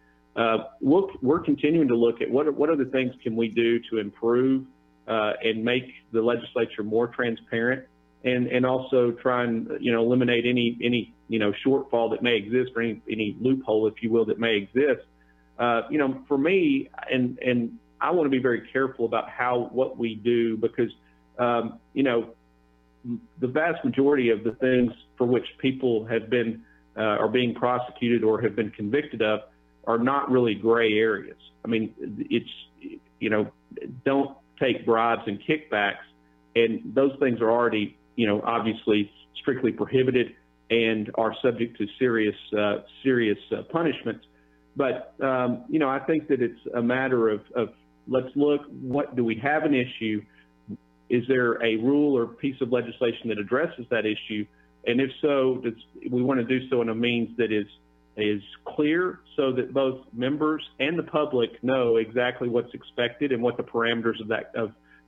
S5: We're continuing to look at what other things can we do to improve and make the legislature more transparent, and also try and eliminate any shortfall that may exist, or any loophole, if you will, that may exist. For me, and I want to be very careful about what we do, because the vast majority of the things for which people have been are being prosecuted or have been convicted of are not really gray areas. I mean, it's don't take bribes and kickbacks, and those things are already obviously strictly prohibited and are subject to serious punishments. But I think that it's a matter of let's look, what do we have an issue? Is there a rule or piece of legislation that addresses that issue? And if so, we want to do so in a means that is clear, so that both members and the public know exactly what's expected and what the parameters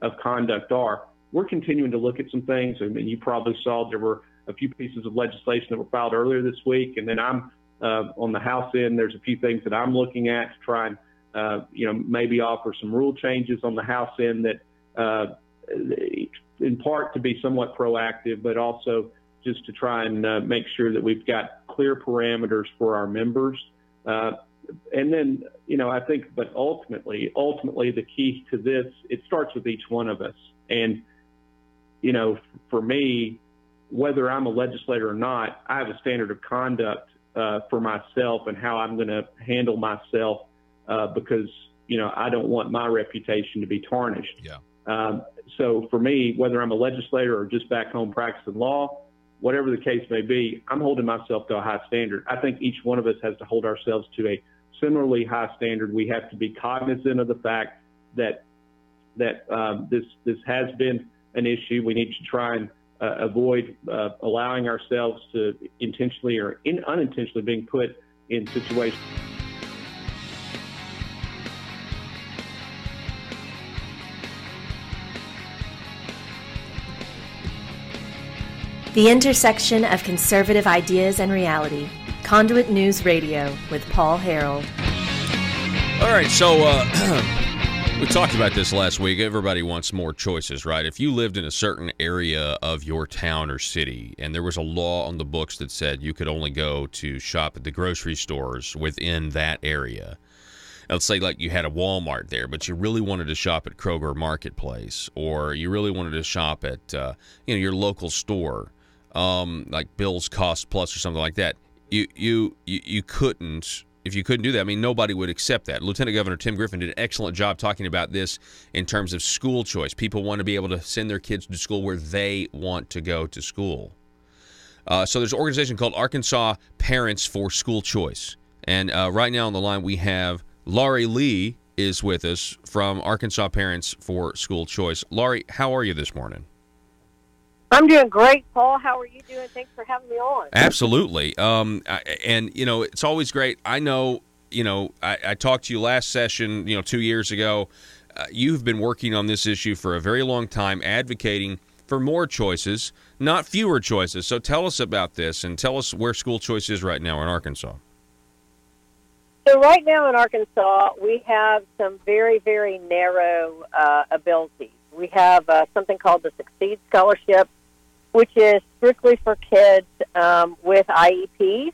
S5: of conduct are. We're continuing to look at some things. I mean, you probably saw there were a few pieces of legislation that were filed earlier this week, and then I'm on the House end, there's a few things that I'm looking at to try and maybe offer some rule changes on the House end that in part to be somewhat proactive, but also just to try and make sure that we've got clear parameters for our members. And then, I think, but ultimately the key to this, it starts with each one of us. And, for me, whether I'm a legislator or not, I have a standard of conduct for myself and how I'm going to handle myself because, I don't want my reputation to be tarnished.
S1: Yeah.
S5: So for me, whether I'm a legislator or just back home practicing law, whatever the case may be, I'm holding myself to a high standard. I think each one of us has to hold ourselves to a similarly high standard. We have to be cognizant of the fact that this has been an issue. We need to try and avoid allowing ourselves to intentionally or unintentionally being put in situations.
S4: The intersection of conservative ideas and reality. Conduit News Radio with Paul Harrell.
S1: All right, so we talked about this last week. Everybody wants more choices, right? If you lived in a certain area of your town or city and there was a law on the books that said you could only go to shop at the grocery stores within that area, let's say like you had a Walmart there, but you really wanted to shop at Kroger Marketplace, or you really wanted to shop at your local store, like Bill's Cost Plus or something like that. You couldn't. If you couldn't do that, I mean, nobody would accept that. Lieutenant Governor Tim Griffin did an excellent job talking about this in terms of school choice. People want to be able to send their kids to school where they want to go to school. So there's an organization called Arkansas Parents for School Choice. And right now on the line we have Laurie Lee is with us from Arkansas Parents for School Choice. Laurie, how are you this morning?
S18: I'm doing great, Paul. How are you doing? Thanks for having me on.
S1: Absolutely. It's always great. I know, I talked to you last session, 2 years ago. You've been working on this issue for a very long time, advocating for more choices, not fewer choices. So tell us about this and tell us where school choice is right now in Arkansas.
S18: So right now in Arkansas, we have some very, very narrow abilities. We have something called the Succeed Scholarship, which is strictly for kids with IEPs.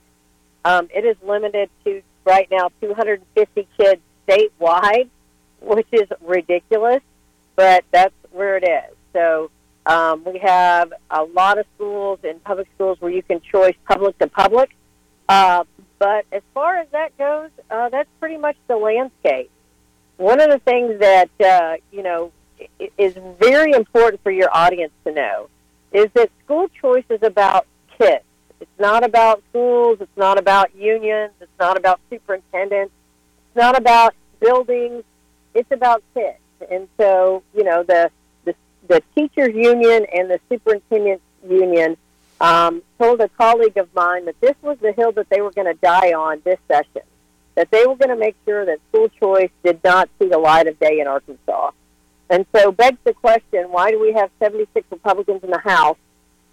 S18: It is limited to, right now, 250 kids statewide, which is ridiculous, but that's where it is. So we have a lot of schools in public schools where you can choose public to public. But as far as that goes, that's pretty much the landscape. One of the things that, is very important for your audience to know is that school choice is about kids. It's not about schools. It's not about unions. It's not about superintendents. It's not about buildings. It's about kids. And so, the teachers union and the superintendents union told a colleague of mine that this was the hill that they were going to die on this session, that they were going to make sure that school choice did not see the light of day in Arkansas. And so begs the question, why do we have 76 Republicans in the House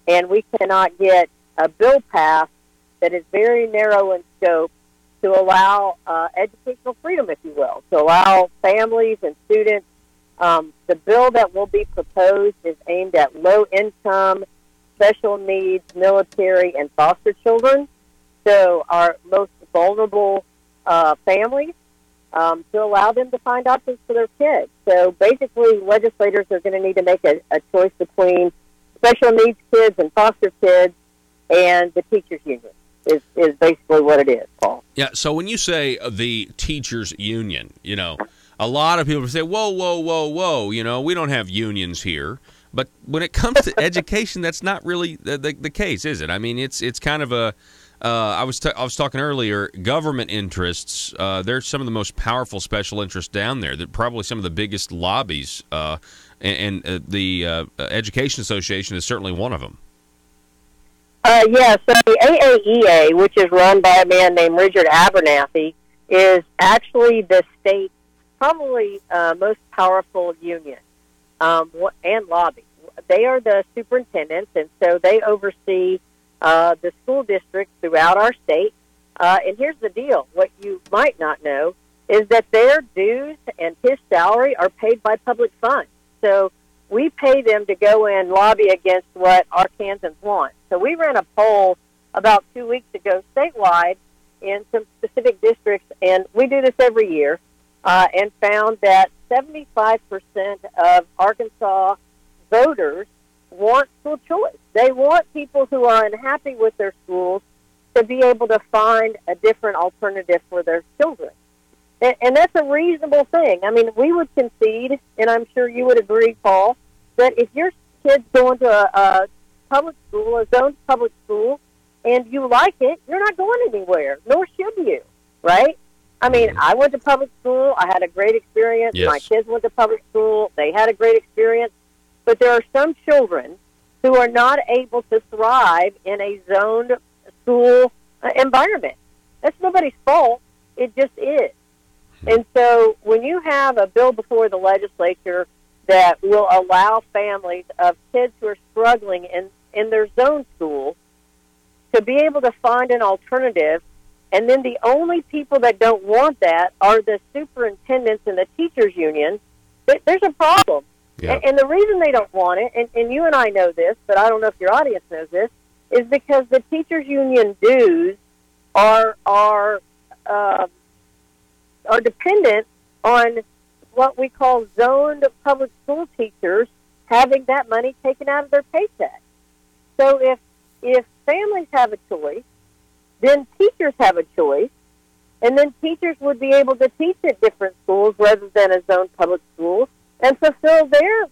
S18: and we cannot get a bill passed that is very narrow in scope to allow educational freedom, if you will, to allow families and students? The bill that will be proposed is aimed at low-income, special needs, military, and foster children, so our most vulnerable families, to allow them to find options for their kids. So basically, legislators are going to need to make a choice between special needs kids and foster kids and the teachers union is basically what it is, Paul.
S1: Yeah, so when you say the teachers union, a lot of people say, whoa, we don't have unions here. But when it comes to education, that's not really the case, is it? I mean, it's kind of a I was talking earlier, government interests, they're some of the most powerful special interests down there. They're probably some of the biggest lobbies, and the Education Association is certainly one of them.
S18: So the AAEA, which is run by a man named Richard Abernathy, is actually the state's probably most powerful union and lobby. They are the superintendents, and so they oversee the school districts throughout our state. And here's the deal. What you might not know is that their dues and his salary are paid by public funds. So we pay them to go and lobby against what Arkansans want. So we ran a poll about 2 weeks ago statewide in some specific districts, and we do this every year, and found that 75% of Arkansas voters want school choice. They want people who are unhappy with their schools to be able to find a different alternative for their children. And that's a reasonable thing. I mean, we would concede, and I'm sure you would agree, Paul, that if your kid's going to a public school, a zoned public school, and you like it, you're not going anywhere, nor should you, right? I mean, I went to public school. I had a great experience.
S1: Yes.
S18: My kids went to public school. They had a great experience. But there are some children who are not able to thrive in a zoned school environment. That's nobody's fault. It just is. And so when you have a bill before the legislature that will allow families of kids who are struggling in their zone school to be able to find an alternative, and then the only people that don't want that are the superintendents and the teachers union, there's a problem. Yeah. And the reason they don't want it, and you and I know this, but I don't know if your audience knows this, is because the teachers union dues are are dependent on what we call zoned public school teachers having that money taken out of their paycheck. So if families have a choice, then teachers have a choice, and then teachers would be able to teach at different schools rather than a zoned public school and fulfill their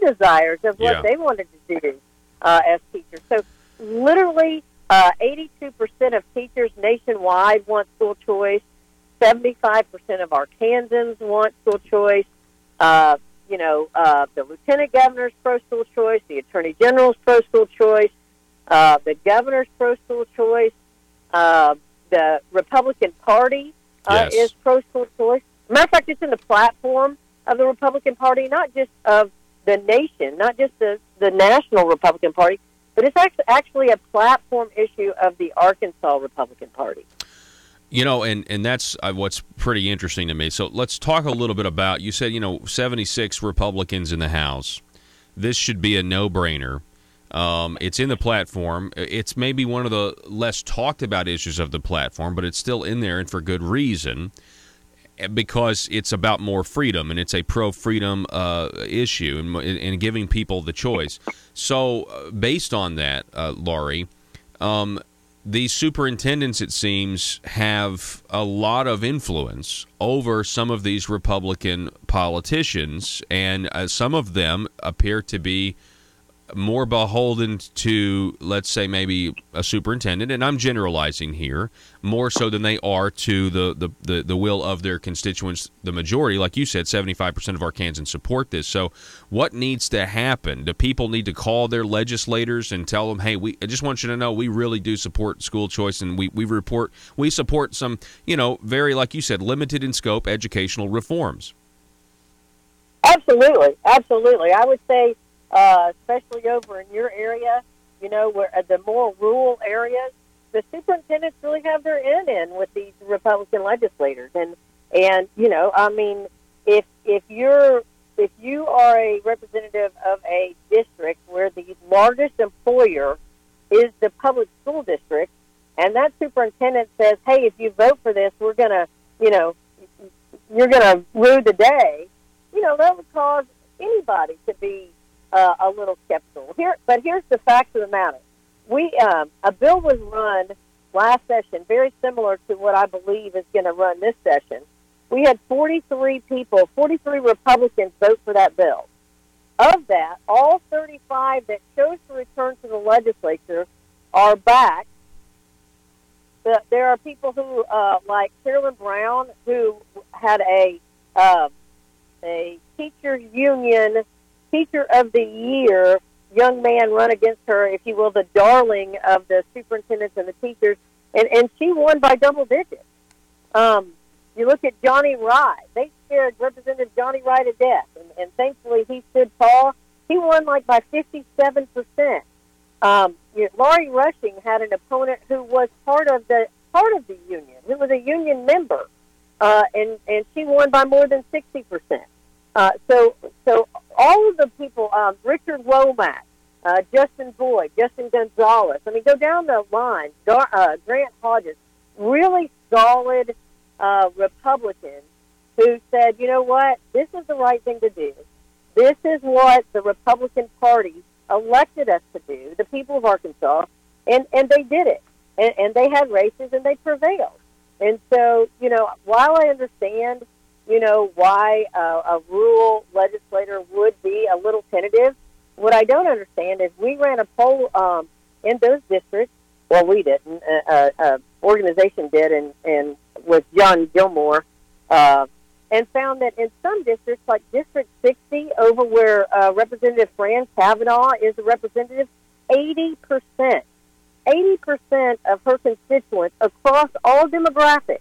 S18: desires of what they wanted to do as teachers. So literally 82% of teachers nationwide want school choice. 75% of Arkansans want school choice. The lieutenant governor's pro-school choice. The attorney general's pro-school choice. The governor's pro-school choice. The Republican Party is pro-school choice. Matter of fact, it's in the platform of the Republican Party, not just of the nation, not just the national Republican Party, but it's actually a platform issue of the Arkansas Republican Party.
S1: You know, and that's what's pretty interesting to me. So let's talk a little bit about, you said, 76 Republicans in the House. This should be a no-brainer. It's in the platform. It's maybe one of the less talked about issues of the platform, but it's still in there, and for good reason, because it's about more freedom, and it's a pro-freedom issue and giving people the choice. So based on that, Laurie, these superintendents, it seems, have a lot of influence over some of these Republican politicians, and some of them appear to be more beholden to, let's say, maybe a superintendent, and I'm generalizing here, more so than they are to the will of their constituents, the majority. Like you said, 75% of Arkansans support this. So what needs to happen? Do people need to call their legislators and tell them, hey, I just want you to know we really do support school choice, and we support some, very, like you said, limited in scope educational reforms?
S18: Absolutely. I would say, especially over in your area, where the more rural areas, the superintendents really have their end in with these Republican legislators. And if you are a representative of a district where the largest employer is the public school district, and that superintendent says, hey, if you vote for this, we're gonna, you're gonna rue the day, that would cause anybody to be a little skeptical. But here's the fact of the matter. A bill was run last session, very similar to what I believe is going to run this session. We had 43 Republicans vote for that bill. Of that, all 35 that chose to return to the legislature are back. There are people who, like Carolyn Brown, who had a teachers union Teacher of the Year young man run against her, if you will, the darling of the superintendents and the teachers, and she won by double digits. You look at Johnny Rye. They scared Representative Johnny Rye to death, and thankfully he stood tall. He won by 57%. Laurie Rushing had an opponent who was part of the union, who was a union member, and she won by more than 60%. So all of the people, Richard Womack, Justin Boyd, Justin Gonzalez, go down the line, Grant Hodges, really solid Republicans who said, you know what, this is the right thing to do. This is what the Republican Party elected us to do, the people of Arkansas, and they did it. And they had races and they prevailed. And so, while I understand why a rural legislator would be a little tentative, what I don't understand is we ran a poll in those districts. Well, we didn't. Organization did, and with John Gilmore, and found that in some districts, like District 60, over where Representative Fran Kavanaugh is a representative, 80% of her constituents across all demographics.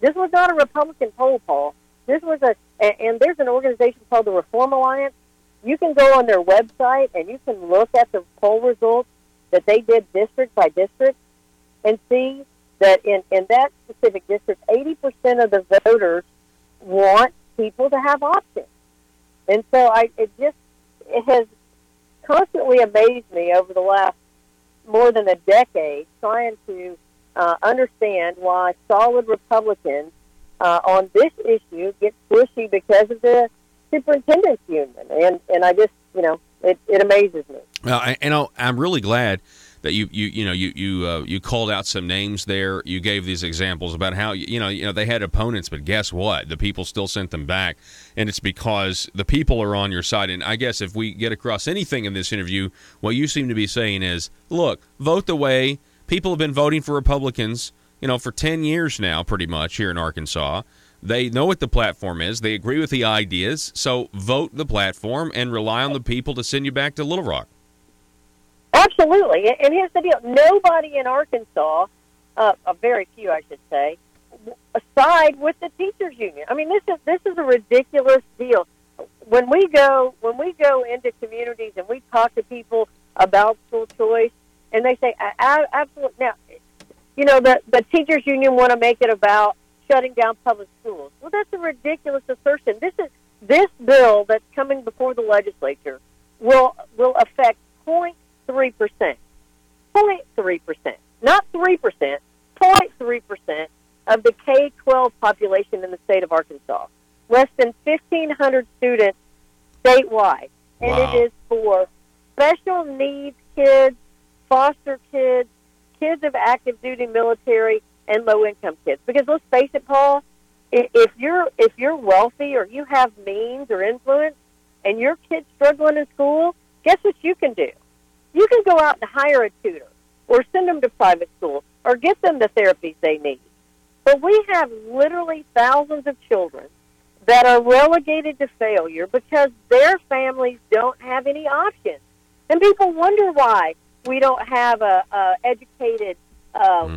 S18: This was not a Republican poll, Paul. This was and there's an organization called the Reform Alliance. You can go on their website and you can look at the poll results that they did district by district and see that in that specific district, 80% of the voters want people to have options. And so it has constantly amazed me over the last more than a decade trying to understand why solid Republicans on this issue get squishy because of the superintendent's union, and I just, it amazes me.
S1: I'm really glad that you called out some names there. You gave these examples about how they had opponents, but guess what? The people still sent them back, and it's because the people are on your side. And I guess if we get across anything in this interview, what you seem to be saying is, look, vote the way people have been voting for Republicans, for 10 years now, pretty much here in Arkansas. They know what the platform is. They agree with the ideas. So vote the platform and rely on the people to send you back to Little Rock.
S18: Absolutely. And here's the deal. Nobody in Arkansas, very few, I should say, side with the teachers union. I mean, this is a ridiculous deal. When we go into communities and we talk to people about school choice, and they say, absolutely. Now, the teachers union want to make it about shutting down public schools. Well, that's a ridiculous assertion. This bill that's coming before the legislature will affect 0.3%, not 3%, 0.3% of the K-12 population in the state of Arkansas. Less than 1,500 students statewide, and
S1: Wow.
S18: It is for special needs kids, foster kids, kids of active duty military, and low-income kids. Because let's face it, Paul, if you're wealthy or you have means or influence, and your kid's struggling in school, guess what you can do? You can go out and hire a tutor, or send them to private school, or get them the therapies they need. But we have literally thousands of children that are relegated to failure because their families don't have any options. And people wonder why we don't have a educated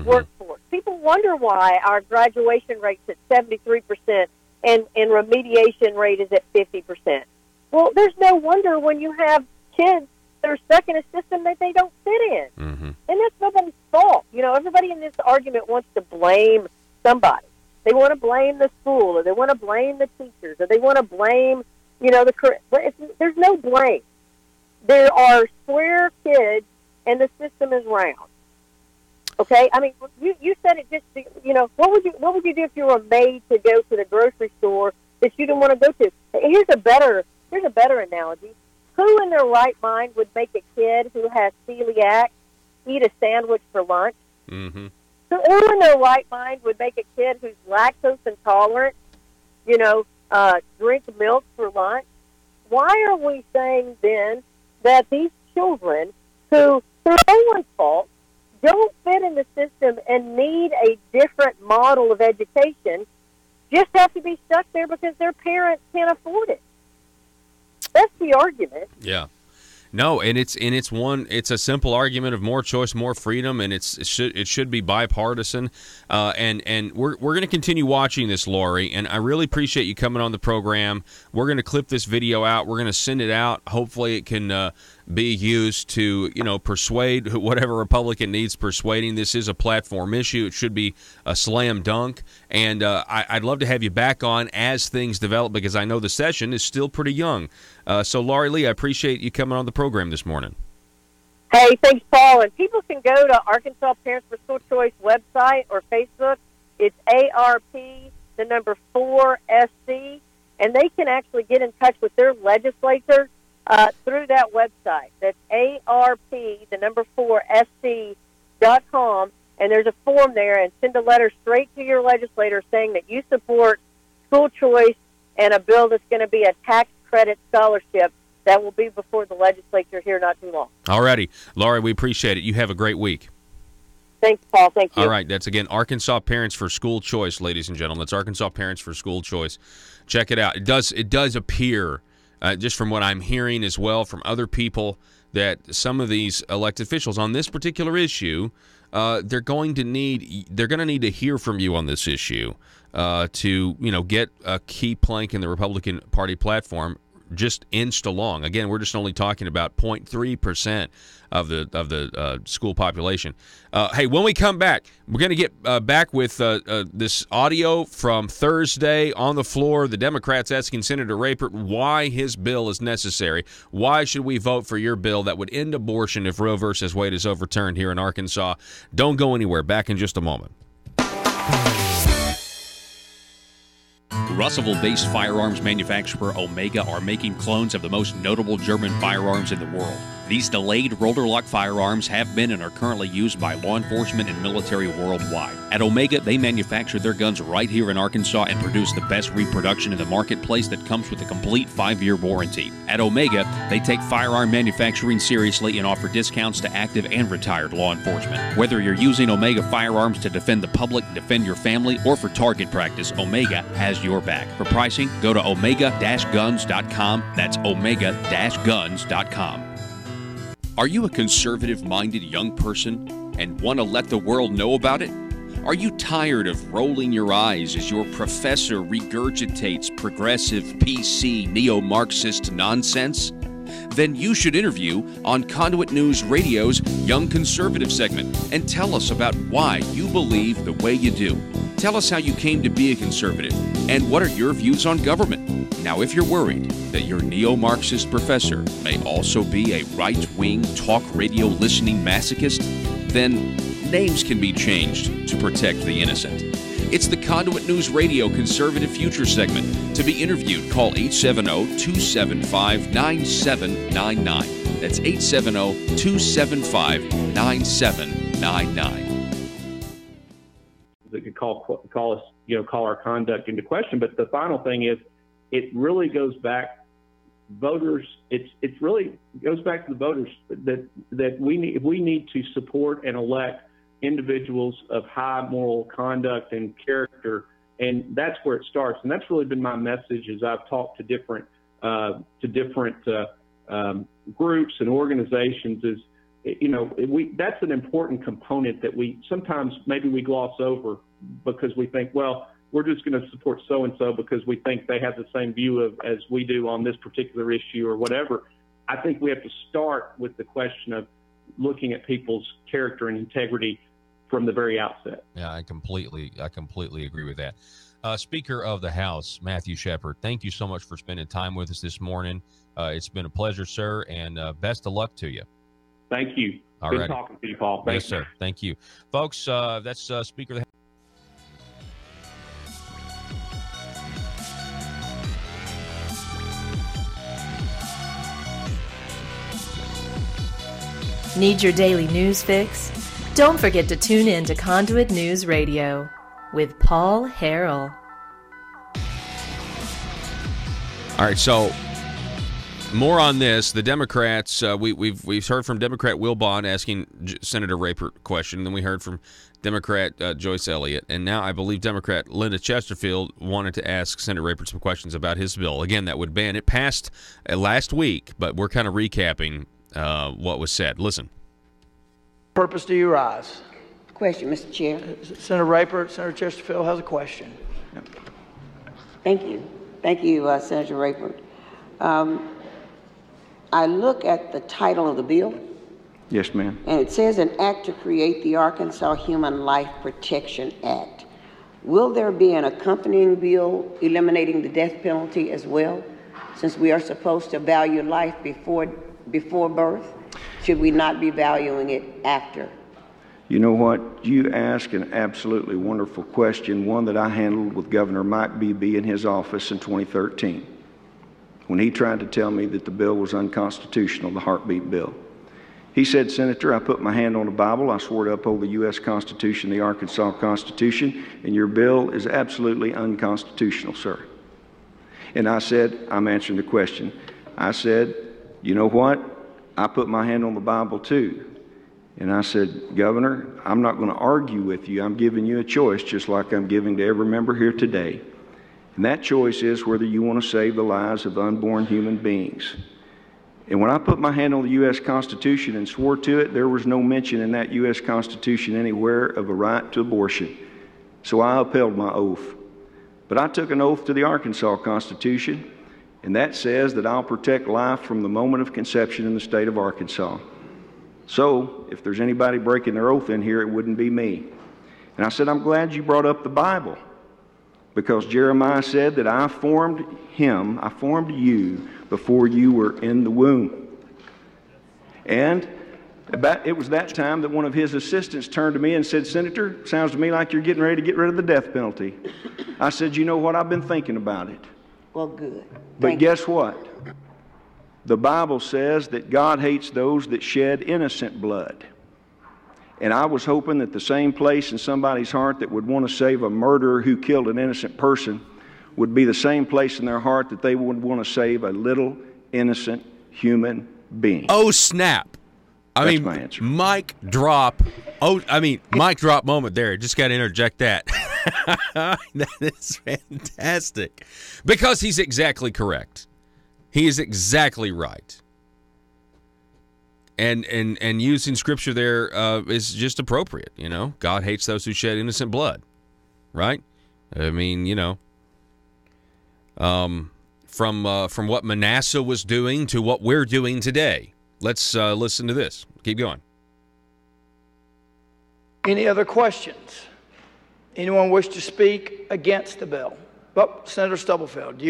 S18: workforce. People wonder why our graduation rate's at 73% and remediation rate is at 50%. Well, there's no wonder when you have kids that are stuck in a system that they don't fit in.
S1: Mm-hmm.
S18: And that's nobody's fault. Everybody in this argument wants to blame somebody. They want to blame the school, or they want to blame the teachers, or they want to blame, there's no blame. There are square kids, and the system is round. Okay, I mean, you said it just. What would you do if you were made to go to the grocery store that you didn't want to go to? Here's a better analogy. Who in their right mind would make a kid who has celiac eat a sandwich for lunch?
S1: Mm-hmm.
S18: Who in their right mind would make a kid who's lactose intolerant, drink milk for lunch? Why are we saying then that these children who, through no one's fault, don't fit in the system and need a different model of education, just have to be stuck there because their parents can't afford it? That's the argument.
S1: Yeah. No, and it's a simple argument of more choice, more freedom, and it should be bipartisan. And we're going to continue watching this, Lori, and I really appreciate you coming on the program. We're going to clip this video out. We're going to send it out. Hopefully it can be used to, persuade whatever Republican needs persuading. This is a platform issue. It should be a slam dunk. And I'd love to have you back on as things develop, because I know the session is still pretty young. So, Laurie Lee, I appreciate you coming on the program this morning.
S18: Hey, thanks, Paul. And people can go to Arkansas Parents for School Choice website or Facebook. It's ARP4SC, and they can actually get in touch with their legislature through that website. That's ARP4SC.com, and there's a form there, and send a letter straight to your legislator saying that you support school choice and a bill that's going to be a tax credit scholarship that will be before the legislature here not too long.
S1: All righty. Laurie, we appreciate it. You have a great week.
S18: Thanks, Paul. Thank you.
S1: All right. That's, again, Arkansas Parents for School Choice, ladies and gentlemen. That's Arkansas Parents for School Choice. Check it out. It does appear, just from what I'm hearing as well from other people, that some of these elected officials on this particular issue, they're going to need to hear from you on this issue to get a key plank in the Republican Party platform just inched along. Again, we're just only talking about 0.3% of the school population. Hey, when we come back, we're going to get back with this audio from Thursday on the floor. The Democrats asking Senator Rapert why his bill is necessary. Why should we vote for your bill that would end abortion if Roe versus Wade is overturned here in Arkansas? Don't go anywhere. Back in just a moment.
S6: Russellville-based firearms manufacturer Omega are making clones of the most notable German firearms in the world. These delayed rotor-lock firearms have been and are currently used by law enforcement and military worldwide. At Omega, they manufacture their guns right here in Arkansas and produce the best reproduction in the marketplace that comes with a complete 5-year warranty. At Omega, they take firearm manufacturing seriously and offer discounts to active and retired law enforcement. Whether you're using Omega firearms to defend the public, defend your family, or for target practice, Omega has your back. For pricing, go to omega-guns.com. That's omega-guns.com. Are you a conservative-minded young person and want to let the world know about it? Are you tired of rolling your eyes as your professor regurgitates progressive, PC, neo-Marxist nonsense? Then you should interview on Conduit News Radio's Young Conservative segment and tell us about why you believe the way you do. Tell us how you came to be a conservative and what are your views on government. Now, if you're worried that your neo-Marxist professor may also be a right-wing talk radio listening masochist, then names can be changed to protect the innocent. It's the Conduit News Radio Conservative Future segment. To be interviewed, call 870-275-9799. That's 870-275-9799.
S5: That could call us, call our conduct into question. But the final thing is, it really goes back, voters. It really goes back to the voters that we need to support and elect individuals of high moral conduct and character, and that's where it starts. And that's really been my message as I've talked to different groups and organizations. Is that's an important component that we sometimes maybe we gloss over because we think, well, we're just going to support so-and-so because we think they have the same view as we do on this particular issue or whatever. I think we have to start with the question of looking at people's character and integrity from the very outset.
S1: Yeah, I completely agree with that. Speaker of the House, Matthew Shepard, thank you so much for spending time with us this morning. It's been a pleasure, sir, and best of luck to you.
S5: Thank you.
S1: All
S5: Good
S1: right.
S5: talking to you, Paul. Thanks,
S1: yes, sir. Thank you. Folks, that's Speaker of the House.
S4: Need your daily news fix? Don't forget to tune in to Conduit News Radio with Paul Harrell.
S1: All right, so more on this. The Democrats, we've heard from Democrat Will Bond asking Senator Raper a question, then we heard from Democrat Joyce Elliott, and now I believe Democrat Linda Chesterfield wanted to ask Senator Raper some questions about his bill. Again, that would ban it. Passed last week, but we're kind of recapping what was said. Listen.
S15: Purpose do you rise?
S19: Question, Mr. Chair.
S15: Senator Raper, Senator Chesterfield has a question.
S19: Thank you. Thank you, Senator Raper. I look at the title of the bill.
S13: Yes, ma'am.
S19: And it says an act to create the Arkansas Human Life Protection Act. Will there be an accompanying bill eliminating the death penalty as well, since we are supposed to value life before birth? Should we not be valuing it after?
S13: You know what? You ask an absolutely wonderful question, one that I handled with Governor Mike Beebe in his office in 2013, when he tried to tell me that the bill was unconstitutional, the heartbeat bill. He said, Senator, I put my hand on the Bible, I swore to uphold the U.S. Constitution, the Arkansas Constitution, and your bill is absolutely unconstitutional, sir. And I said, I'm answering the question. I said, you know what? I put my hand on the Bible too. And I said, Governor, I'm not going to argue with you. I'm giving you a choice, just like I'm giving to every member here today. And that choice is whether you want to save the lives of unborn human beings. And when I put my hand on the U.S. Constitution and swore to it, there was no mention in that U.S. Constitution anywhere of a right to abortion. So I upheld my oath. But I took an oath to the Arkansas Constitution, and that says that I'll protect life from the moment of conception in the state of Arkansas. So, if there's anybody breaking their oath in here, it wouldn't be me. And I said, I'm glad you brought up the Bible, because Jeremiah said that I formed you before you were in the womb. And It was that time that one of his assistants turned to me and said, "Senator, sounds to me like you're getting ready to get rid of the death penalty." I said, "You know what? I've been thinking about it."
S19: Well, good.
S13: But guess what? The Bible says that God hates those that shed innocent blood. And I was hoping that the same place in somebody's heart that would want to save a murderer who killed an innocent person would be the same place in their heart that they would want to save a little innocent human being.
S1: Oh, snap.
S13: That's my answer.
S1: Mic drop. Mic drop moment there. Just got to interject that. That is fantastic. Because he's exactly correct. He is exactly right. And using Scripture there is just appropriate, you know. God hates those who shed innocent blood, right? I mean, you know, from what Manasseh was doing to what we're doing today. Let's listen to this. Keep going.
S15: Any other questions? Anyone wish to speak against the bill? Well, Senator Stubblefield,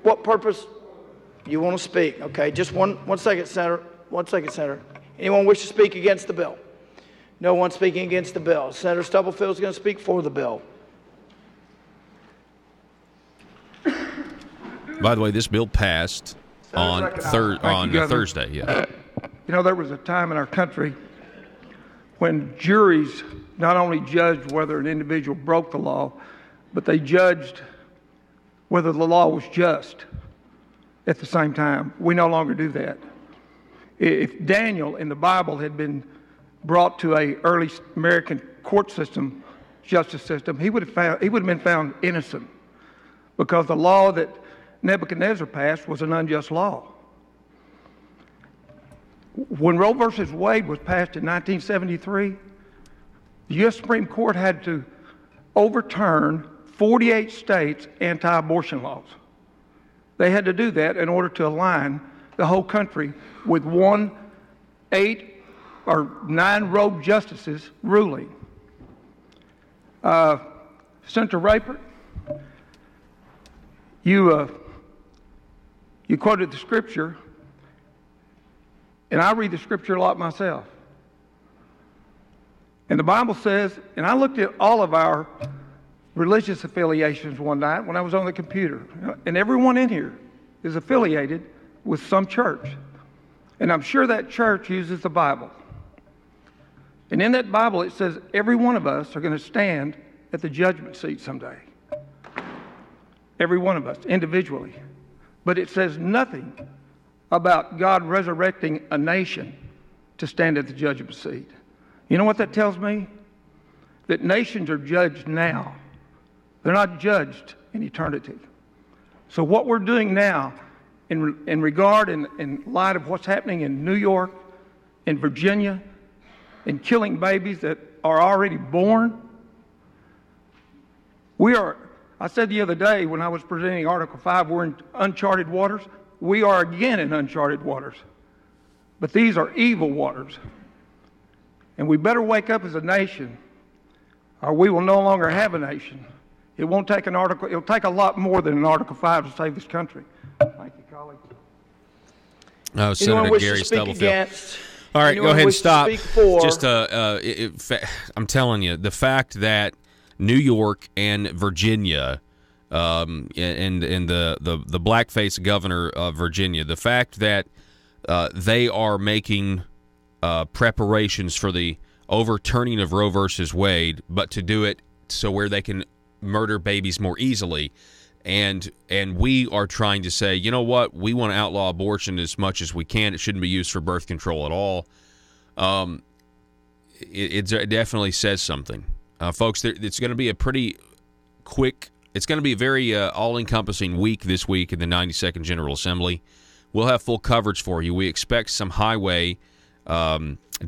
S15: what purpose you want to speak? Okay, just one second, Senator. 1 second, Senator. Anyone wish to speak against the bill? No one speaking against the bill. Senator Stubblefield is going to speak for the bill.
S1: By the way, this bill passed on Thursday. Yeah.
S20: You know, there was a time in our country when juries not only judged whether an individual broke the law, but they judged whether the law was just at the same time. We no longer do that. If Daniel in the Bible had been brought to an early American court system, justice system, he would have been found innocent, because the law that Nebuchadnezzar passed was an unjust law. When Roe versus Wade was passed in 1973, the U.S. Supreme Court had to overturn 48 states' anti-abortion laws. They had to do that in order to align the whole country with 8 or 9 robed justices ruling. Senator Rayford, you quoted the Scripture, and I read the Scripture a lot myself. And the Bible says, and I looked at all of our religious affiliations one night when I was on the computer, and everyone in here is affiliated with some church. And I'm sure that church uses the Bible. And in that Bible it says every one of us are going to stand at the judgment seat someday. Every one of us, individually. But it says nothing about God resurrecting a nation to stand at the judgment seat. You know what that tells me? That nations are judged now. They're not judged in eternity. So what we're doing now, in regard, in light of what's happening in New York, in Virginia, in killing babies that are already born, I said the other day when I was presenting Article 5, we're in uncharted waters. We are again in uncharted waters. But these are evil waters. And we better wake up as a nation, or we will no longer have a nation. It won't take it'll take a lot more than an Article 5 to save this country. Thank you, colleagues.
S1: Oh, Senator Gary Stubblefield. All right, go ahead and stop. Just, I'm telling you, the fact that New York and Virginia, and the blackface governor of Virginia, the fact that they are making preparations for the overturning of Roe versus Wade, but to do it so where they can murder babies more easily, and we are trying to say, you know what, we want to outlaw abortion as much as we can. It shouldn't be used for birth control at all. It definitely says something. Folks, it's going to be a pretty quick, it's going to be a very all-encompassing week this week in the 92nd General Assembly. We'll have full coverage for you. We expect some highway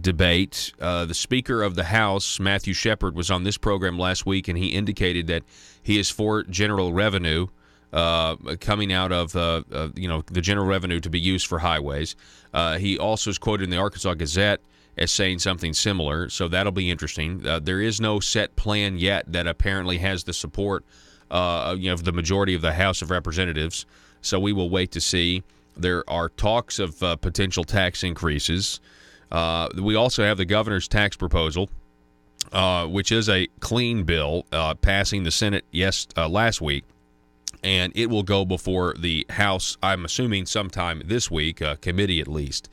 S1: debate. The Speaker of the House, Matthew Shepard, was on this program last week, and he indicated that he is for general revenue coming out of the general revenue to be used for highways. He also is quoted in the Arkansas Gazette as saying something similar, so that'll be interesting. There is no set plan yet that apparently has the support of the majority of the House of Representatives, so we will wait to see. There are talks of potential tax increases. We also have the governor's tax proposal, which is a clean bill, passing the Senate last week, and it will go before the House, I'm assuming sometime this week, committee at least.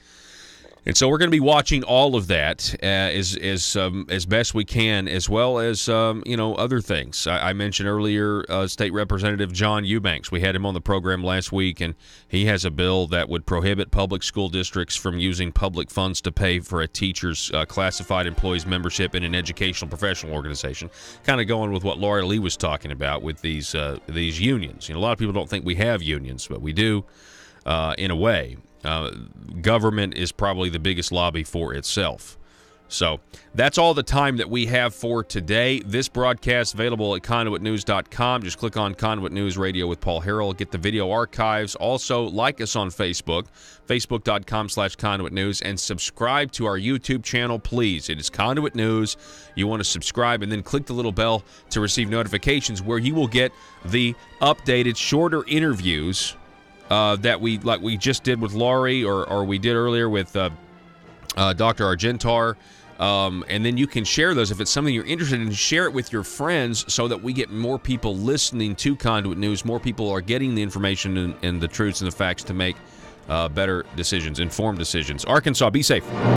S1: And so we're going to be watching all of that as best we can, as well as other things. I mentioned earlier State Representative John Eubanks. We had him on the program last week, and he has a bill that would prohibit public school districts from using public funds to pay for a teacher's classified employee's membership in an educational professional organization. Kind of going with what Laura Lee was talking about with these unions. A lot of people don't think we have unions, but we do in a way. Government is probably the biggest lobby for itself. So that's all the time that we have for today. This broadcast available at conduitnews.com. Just click on Conduit News Radio with Paul Harrell. Get the video archives. Also, like us on Facebook, facebook.com/Conduit News, and subscribe to our YouTube channel, please. It is Conduit News. You want to subscribe and then click the little bell to receive notifications where you will get the updated, shorter interviews that we just did with Laurie, or we did earlier with Dr. Argentar, and then you can share those if it's something you're interested in. Share it with your friends so that we get more people listening to Conduit News. More people are getting the information and the truths and the facts to make better decisions, informed decisions. Arkansas, be safe.